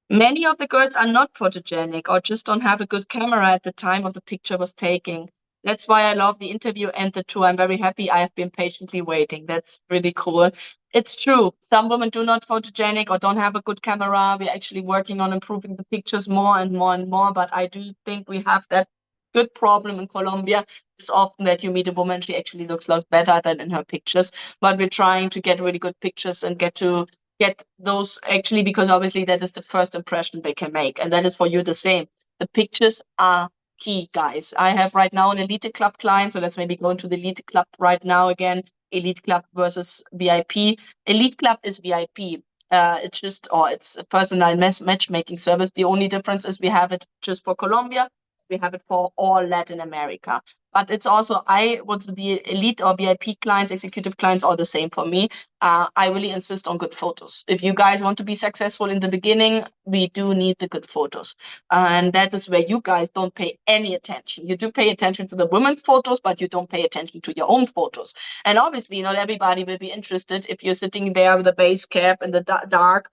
Many of the girls are not photogenic or just don't have a good camera at the time of the picture was taken. That's why I love the interview and the tour. I'm very happy I have been patiently waiting. That's really cool. It's true. Some women do not photogenic or don't have a good camera. We're actually working on improving the pictures more and more and more. But I do think we have that good problem in Colombia. It's often that you meet a woman, she actually looks a lot better than in her pictures. But we're trying to get really good pictures and get to get those actually, because obviously that is the first impression they can make. And that is for you the same. The pictures are key, guys. I have right now an Elite Club client. So let's maybe go into the Elite Club right now again. Elite Club versus VIP. Elite Club is VIP. It's a personalized matchmaking service. The only difference is we have it just for Colombia. We have it for all Latin America. But it's also, the elite or VIP clients, executive clients, are the same for me. I really insist on good photos. If you guys want to be successful in the beginning, we do need the good photos. And that is where you guys don't pay any attention. You do pay attention to the women's photos, but you don't pay attention to your own photos. And obviously, not everybody will be interested if you're sitting there with a base cap in the dark,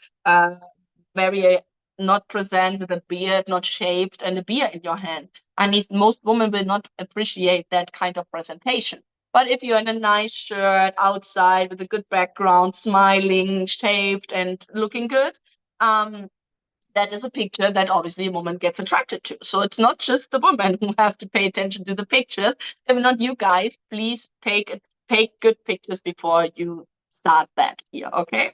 very not present, with a beard, not shaved, and a beer in your hand. I mean, most women will not appreciate that kind of presentation. But if you're in a nice shirt outside with a good background, smiling, shaved, and looking good, that is a picture that obviously a woman gets attracted to. So it's not just the women who have to pay attention to the picture. If not you guys, please take good pictures before you start that here, okay?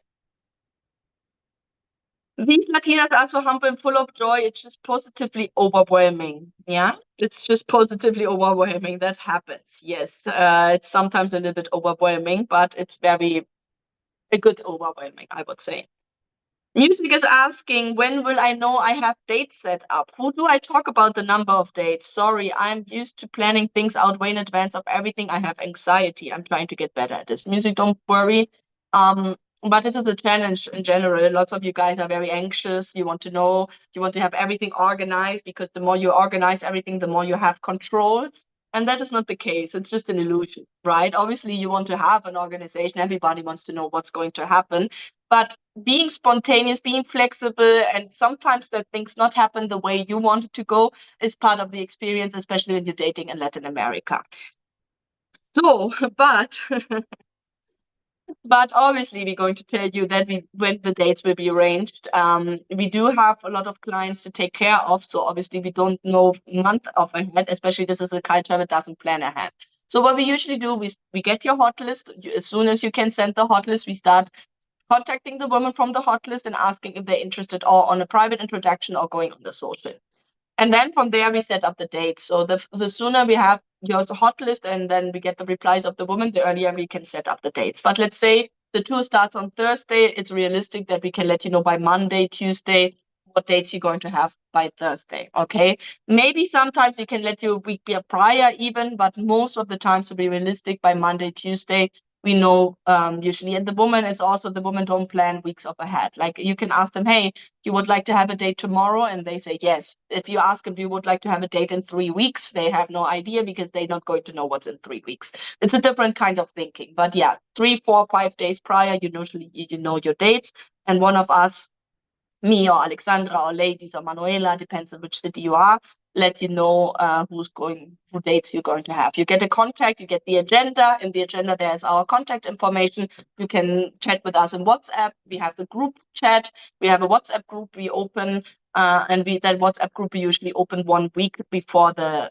These Latinas are so humble and full of joy. It's just positively overwhelming. Yeah, it's just positively overwhelming. That happens. Yes, it's sometimes a little bit overwhelming, but it's very a good overwhelming, I would say. Music is asking, when will I know I have dates set up? Who do I talk about the number of dates? Sorry, I'm used to planning things out way in advance of everything. I have anxiety. I'm trying to get better at this. Music, don't worry. But this is a challenge in general. Lots of you guys are very anxious. You want to know, you want to have everything organized, because the more you organize everything, the more you have control. And that is not the case. It's just an illusion, right? Obviously, you want to have an organization. Everybody wants to know what's going to happen. But being spontaneous, being flexible, and sometimes that things not happen the way you want it to go is part of the experience, especially when you're dating in Latin America. So, but obviously, we're going to tell you that when the dates will be arranged. We do have a lot of clients to take care of, so obviously we don't know month of ahead. Especially this is a culture that doesn't plan ahead. So what we usually do, we get your hot list. As soon as you can send the hot list, we start contacting the women from the hot list and asking if they're interested or on a private introduction or going on the social. And then from there, we set up the date. So the sooner we have your hot list and then we get the replies of the woman, the earlier we can set up the dates. But let's say the tour starts on Thursday. It's realistic that we can let you know by Monday, Tuesday, what dates you're going to have by Thursday, okay? Maybe sometimes we can let you a week prior even, but most of the time, to be realistic, by Monday, Tuesday, we know usually. And the women don't plan weeks up ahead. Like you can ask them, hey, you would like to have a date tomorrow? And they say yes. If you ask them, you would like to have a date in 3 weeks? They have no idea, because they're not going to know what's in 3 weeks. It's a different kind of thinking. But yeah, 3, 4, 5 days prior, you know your dates. And one of us, me or Alexandra or ladies or Manuela, depends on which city you are, let you know who dates you're going to have. You get a contact, you get the agenda. In the agenda, there's our contact information. You can chat with us in WhatsApp. We have the group chat. We have a WhatsApp group we open, and that WhatsApp group we usually open 1 week before the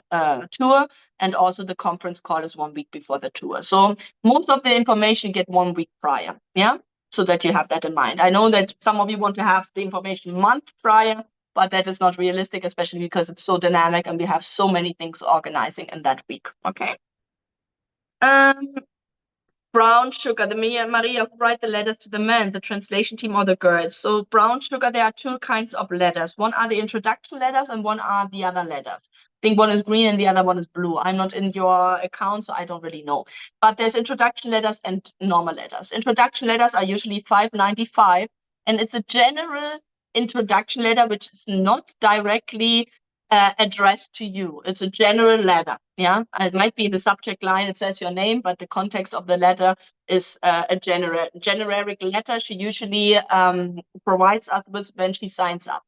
tour. And also the conference call is 1 week before the tour. So most of the information you get 1 week prior, yeah? So that you have that in mind. I know that some of you want to have the information month prior, but that is not realistic, especially because it's so dynamic and we have so many things organizing in that week. Okay. Brown sugar, the Maria who write the letters to the men, the translation team, or the girls. So brown sugar, there are 2 kinds of letters. One are the introduction letters and one are the other letters. I think one is green and the other one is blue. I'm not in your account, so I don't really know. But there's introduction letters and normal letters. Introduction letters are usually $5.95, and it's a general introduction letter which is not directly addressed to you. It's a general letter. Yeah, it might be in the subject line, it says your name, but the context of the letter is a generic letter she usually provides us with when she signs up.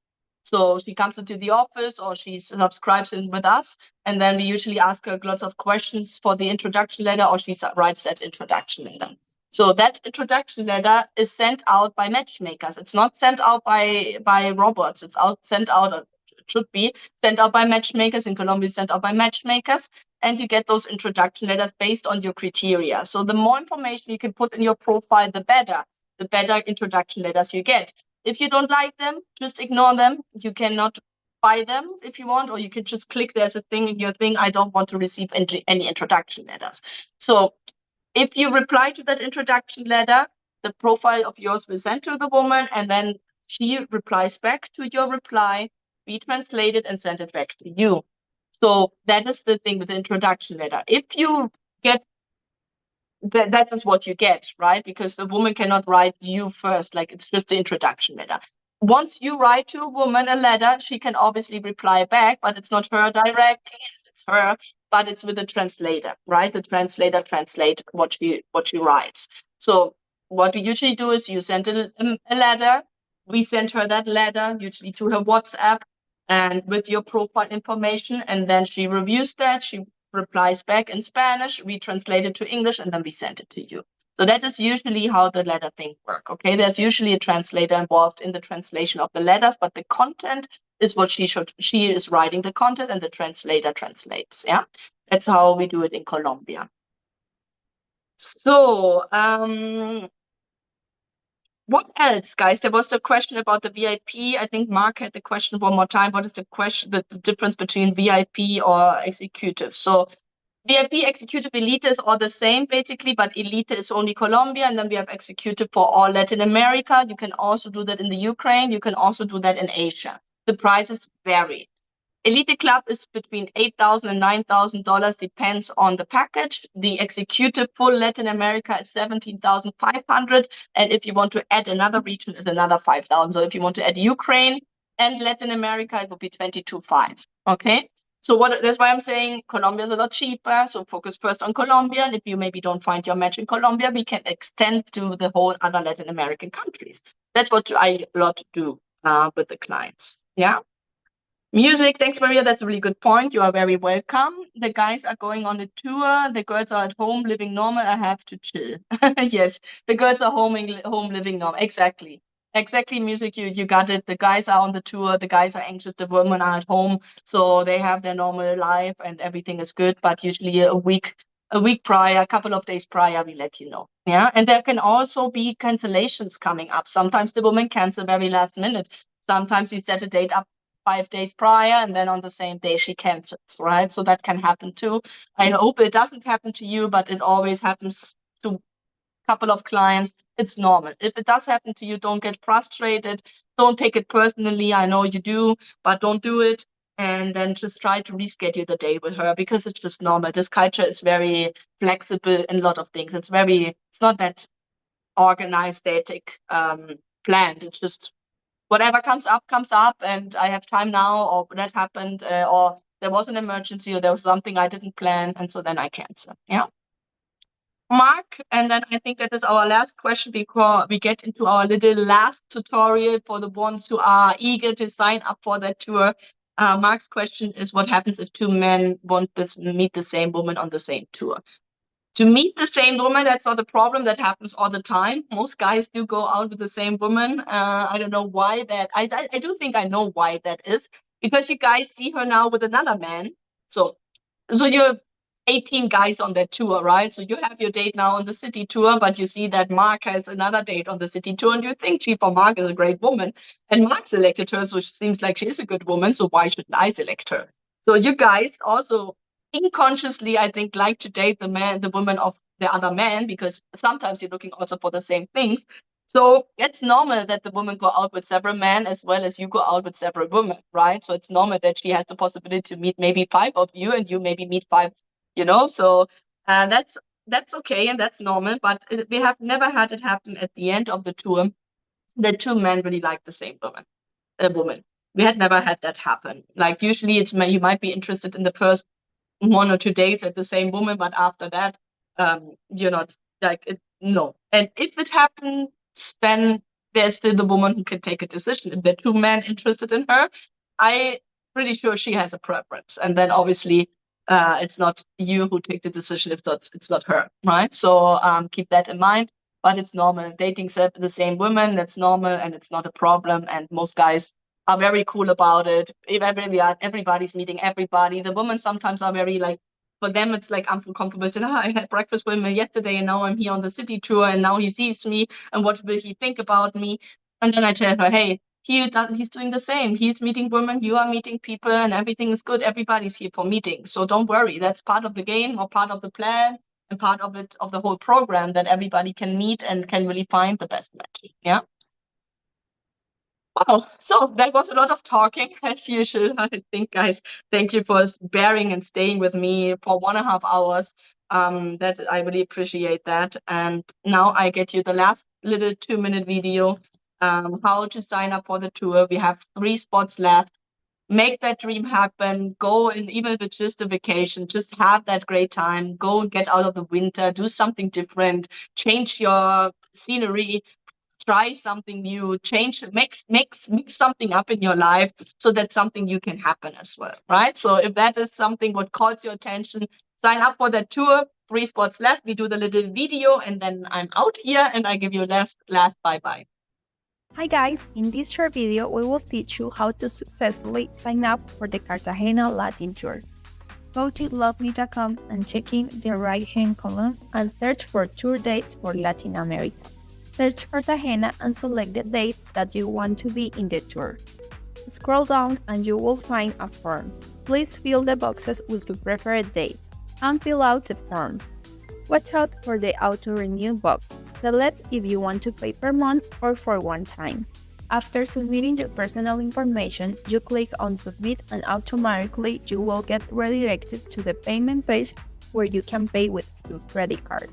So she comes into the office or she subscribes in with us, and then we usually ask her lots of questions for the introduction letter, or she writes that introduction letter. So that introduction letter is sent out by matchmakers. It's not sent out by robots. It's sent out. Should be sent out by matchmakers. In Colombia, sent out by matchmakers, and you get those introduction letters based on your criteria. So the more information you can put in your profile, the better. the better introduction letters you get. If you don't like them, just ignore them. You cannot buy them if you want, or you can just click there's a thing in your thing, I don't want to receive any introduction letters. So if you reply to that introduction letter, the profile of yours will send to the woman, and then she replies back to your reply, we translate it and send it back to you. So that is the thing with the introduction letter. If you get that is what you get, right? Because the woman cannot write you first, like it's just the introduction letter. Once you write to a woman a letter, she can obviously reply back, but it's not her directly, it's her, but it's with a translator, right? The translator translates what she writes. So what we usually do is you send a letter, we send her that letter, usually to her WhatsApp, and with your profile information, and then she reviews that, she replies back in Spanish, we translate it to English, and then we send it to you. So that is usually how the letter thing works. Okay, there's usually a translator involved in the translation of the letters, but the content is what she is writing the content, and the translator translates. Yeah, that's how we do it in Colombia. So what else, guys? There was the question about the VIP. I think Mark had the question one more time. What is the question, the difference between VIP or executive? So VIP, executive, elite is all the same basically, but elite is only Colombia, and then we have executive for all Latin America. You can also do that in the Ukraine. You can also do that in Asia. The prices vary. Elite Club is between $8,000 and $9,000, depends on the package. The executive full Latin America is $17,500, and if you want to add another region, it's another $5,000. So if you want to add Ukraine and Latin America, it would be $22,500. Okay. So that's why I'm saying Colombia is a lot cheaper. So focus first on Colombia. And if you maybe don't find your match in Colombia, we can extend to the whole other Latin American countries. That's what I a lot do with the clients. Yeah. Music, thanks, Maria. That's a really good point. You are very welcome. The guys are going on a tour. The girls are at home living normal. I have to chill. Yes, the girls are home living normal. Exactly. Exactly, music, you got it. The guys are on the tour, the guys are anxious, the women are at home, so they have their normal life and everything is good, but usually a week prior, a couple of days prior, we let you know. Yeah, and there can also be cancellations coming up. Sometimes the women cancel very last minute. Sometimes you set a date up 5 days prior, and then on the same day she cancels, right? So that can happen too. I hope it doesn't happen to you, but it always happens to a couple of clients. It's normal. If it does happen to you, don't get frustrated. Don't take it personally. I know you do, but don't do it. And then just try to reschedule the day with her, because it's just normal. This culture is very flexible in a lot of things. It's not that organized, static, planned. It's just whatever comes up, and I have time now, or that happened, or there was an emergency, or there was something I didn't plan, and so then I cancel. Yeah. Mark, and then I think that is our last question before we get into our little last tutorial for the ones who are eager to sign up for that tour. Mark's question is, what happens if two men want to meet the same woman on the same tour? To meet the same woman, that's not a problem. That happens all the time. Most guys do go out with the same woman. I don't know why that. I do think I know why that is, because you guys see her now with another man. So you're 18 guys on that tour, right? So you have your date now on the city tour, but you see that Mark has another date on the city tour, and you think she, for Mark, is a great woman. And Mark selected her, so it seems like she is a good woman, so why shouldn't I select her? So you guys also unconsciously, I think, like to date the woman of the other man, because sometimes you're looking also for the same things. So it's normal that the women go out with several men as well as you go out with several women, right? So it's normal that she has the possibility to meet maybe 5 of you, and you maybe meet 5, so that's okay, and that's normal, but we have never had it happen at the end of the tour that 2 men really like the same woman. We had never had that happen. Like usually you might be interested in the first 1 or 2 dates at the same woman, but after that, you're not like it. No. And if it happens, then there's still the woman who can take a decision. If there are 2 men interested in her, I'm pretty sure she has a preference. And then obviously, it's not you who take the decision if it's not her, right? So keep that in mind. But it's normal. Dating the same women, that's normal, and it's not a problem. And most guys are very cool about it. If everybody's meeting everybody, the women sometimes are very like for them, it's like uncomfortable. I had breakfast with him yesterday, and now I'm here on the city tour, and now he sees me, and what will he think about me? And then I tell her, hey, he's doing the same. He's meeting women, you are meeting people, and everything is good. Everybody's here for meetings. So don't worry. That's part of the game or part of the plan and part of it, of the whole program, that everybody can meet and can really find the best match. Yeah. Wow, so that was a lot of talking as usual. I think, guys, thank you for bearing and staying with me for 1.5 hours. That I really appreciate that. And now I get you the last little 2-minute video. How to sign up for the tour. We have 3 spots left. Make that dream happen. Go, and even if it's just a vacation, just have that great time. Go get out of the winter, do something different, change your scenery, try something new, change, mix something up in your life so that something new can happen as well, right? So if that is something what calls your attention, sign up for that tour. 3 spots left. We do the little video, and then I'm out here, and I give you last bye-bye. Hi guys, in this short video we will teach you how to successfully sign up for the Cartagena Latin Tour. Go to loveme.com and check in the right hand column and search for tour dates for Latin America. Search Cartagena and select the dates that you want to be in the tour. Scroll down and you will find a form. Please fill the boxes with your preferred date and fill out the form. Watch out for the auto-renew box. Select if you want to pay per month or for one time. After submitting your personal information, you click on Submit and automatically you will get redirected to the payment page where you can pay with your credit card.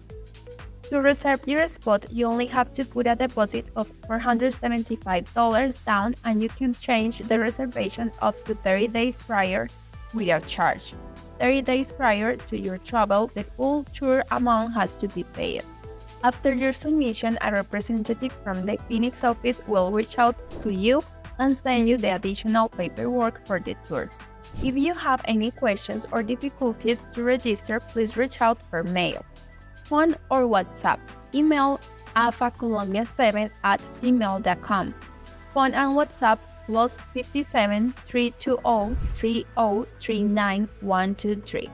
To reserve your spot, you only have to put a deposit of $475 down, and you can change the reservation up to 30 days prior without charge. 30 days prior to your travel, the full tour amount has to be paid. After your submission, a representative from the Phoenix office will reach out to you and send you the additional paperwork for the tour. If you have any questions or difficulties to register, please reach out per mail, phone, or WhatsApp. Email afacolombia7@gmail.com. Phone and WhatsApp +57 320 3039 123.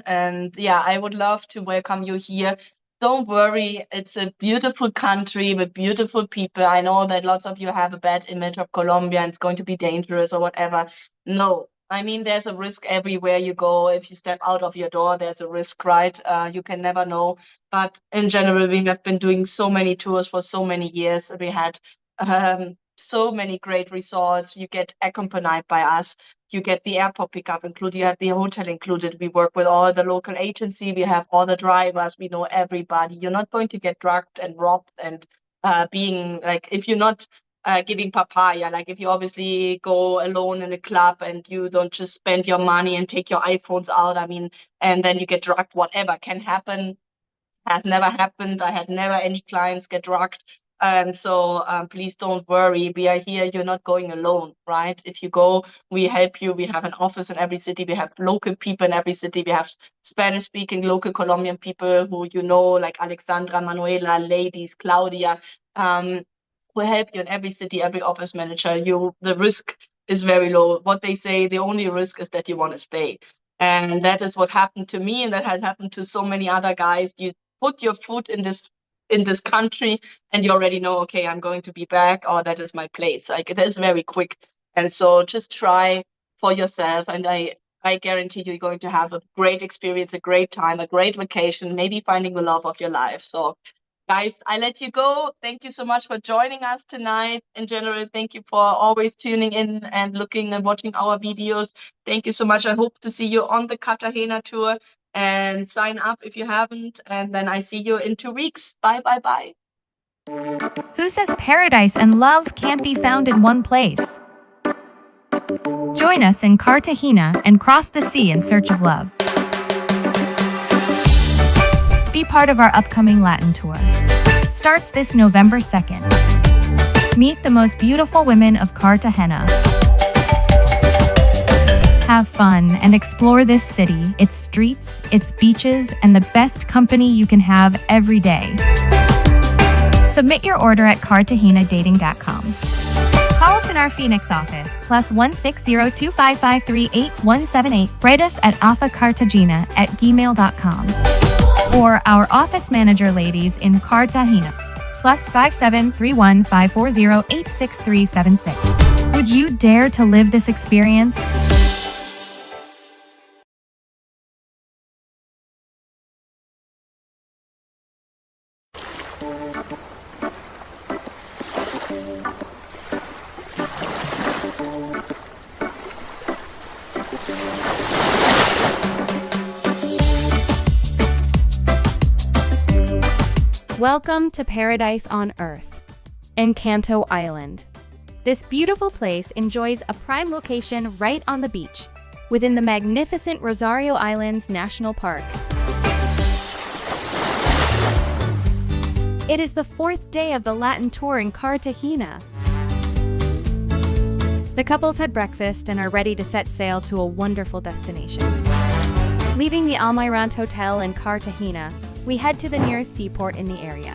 And yeah, I would love to welcome you here. Don't worry, it's a beautiful country with beautiful people. I know that lots of you have a bad image of Colombia and it's going to be dangerous or whatever. No, I mean, there's a risk everywhere you go. If you step out of your door, there's a risk, right? You can never know. But in general, we have been doing so many tours for so many years. We had so many great resorts. You get accompanied by us. You get the airport pickup included. You have the hotel included. We work with all the local agency. We have all the drivers. We know everybody. You're not going to get drugged and robbed and being like, if you're not giving papaya, like if you obviously go alone in a club and you don't just spend your money and take your iPhones out, I mean, and then you get drugged, whatever can happen. Has never happened. I had never any clients get drugged. So please don't worry. We are here. You're not going alone, right? If you go, we help you. We have an office in every city. We have local people in every city. We have Spanish-speaking local Colombian people who you know, like Alexandra, Manuela, ladies, Claudia. We help you in every city, every office manager. The risk is very low. What they say, the only risk is that you want to stay. And that is what happened to me, and that had happened to so many other guys. You put your foot in this country and you already know, okay, I'm going to be back, or that is my place. Like, it is very quick. And so just try for yourself, and I guarantee you're going to have a great experience, a great time, a great vacation, maybe finding the love of your life. So guys, I let you go. Thank you so much for joining us tonight. In general, thank you for always tuning in and looking and watching our videos. Thank you so much. I hope to see you on the Cartagena tour, and sign up if you haven't. And then I see you in 2 weeks. Bye, bye, bye. Who says paradise and love can't be found in one place? Join us in Cartagena and cross the sea in search of love. Be part of our upcoming Latin tour. Starts this November 2nd. Meet the most beautiful women of Cartagena. Have fun and explore this city, its streets, its beaches, and the best company you can have every day. Submit your order at cartagenadating.com. Call us in in our Phoenix office, +16025538178. Write us at afacartagena@gmail.com. Or our office manager ladies in Cartagena, +573154086376. Would you dare to live this experience? Welcome to Paradise on Earth, Encanto Island. This beautiful place enjoys a prime location right on the beach, within the magnificent Rosario Islands National Park. It is the 4th day of the Latin tour in Cartagena. The couples had breakfast and are ready to set sail to a wonderful destination. Leaving the Almirante Hotel in Cartagena, we head to the nearest seaport in the area,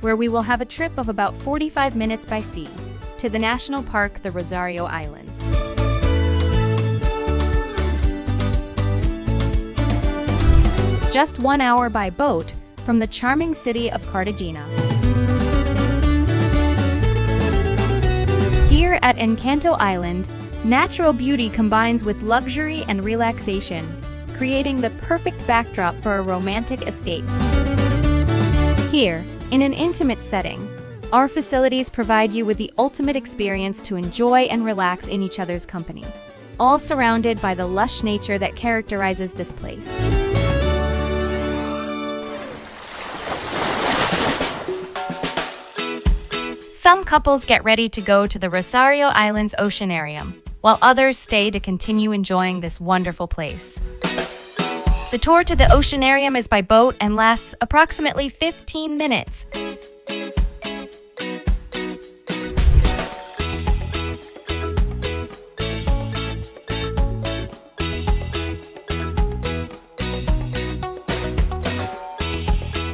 where we will have a trip of about 45 minutes by sea to the national park, the Rosario Islands. Just 1 hour by boat from the charming city of Cartagena. Here at Encanto Island, natural beauty combines with luxury and relaxation, creating the perfect backdrop for a romantic escape. Here, in an intimate setting, our facilities provide you with the ultimate experience to enjoy and relax in each other's company, all surrounded by the lush nature that characterizes this place. Some couples get ready to go to the Rosario Islands Oceanarium, while others stay to continue enjoying this wonderful place. The tour to the Oceanarium is by boat and lasts approximately 15 minutes.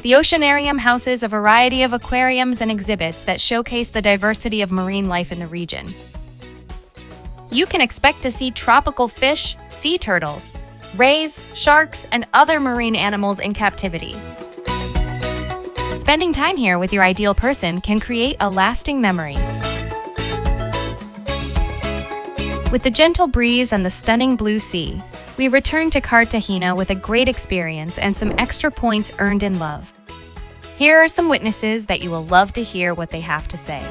The Oceanarium houses a variety of aquariums and exhibits that showcase the diversity of marine life in the region. You can expect to see tropical fish, sea turtles, rays, sharks, and other marine animals in captivity. Spending time here with your ideal person can create a lasting memory. With the gentle breeze and the stunning blue sea, we return to Cartagena with a great experience and some extra points earned in love. Here are some witnesses that you will love to hear what they have to say.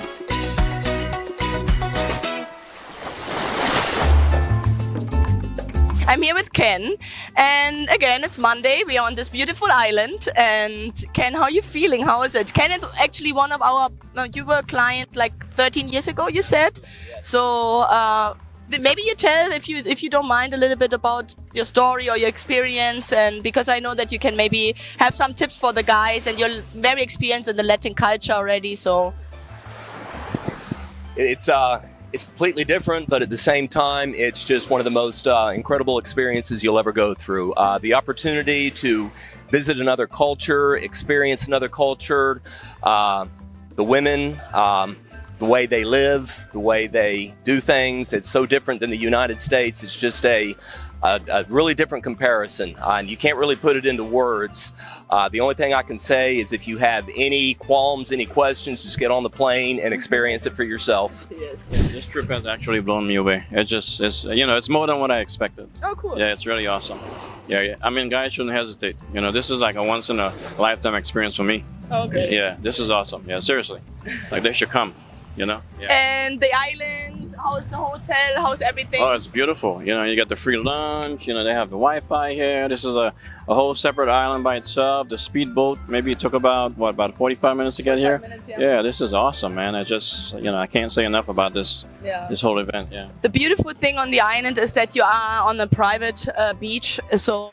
I'm here with Ken, and again, it's Monday. We're on this beautiful island. And Ken, how are you feeling? How is it? Ken is actually one of our, you were a client like 13 years ago, you said. So maybe you tell, if you don't mind, a little bit about your story or your experience, and because I know that you can maybe have some tips for the guys, and you're very experienced in the Latin culture already. So it's completely different, but at the same time, it's just one of the most incredible experiences you'll ever go through. The opportunity to visit another culture, experience another culture, the women, the way they live, the way they do things. It's so different than the United States. It's just a really different comparison, and you can't really put it into words. The only thing I can say is if you have any qualms, any questions, just get on the plane and experience it for yourself. yes. Yeah, this trip has actually blown me away. It's more than what I expected. Oh, cool. Yeah, it's really awesome. Yeah. I mean, guys shouldn't hesitate. This is like a once in a lifetime experience for me. Okay. Yeah, this is awesome. Yeah, seriously. Like, they should come. Yeah. And the island, how's the hotel, how's everything? Oh, it's beautiful. You get the free lunch. They have the Wi-Fi here. This is a whole separate island by itself. The speedboat, maybe it took about 45 minutes to get here? Minutes, yeah, this is awesome, man. I can't say enough about this whole event. Yeah. The beautiful thing on the island is that you are on a private beach, so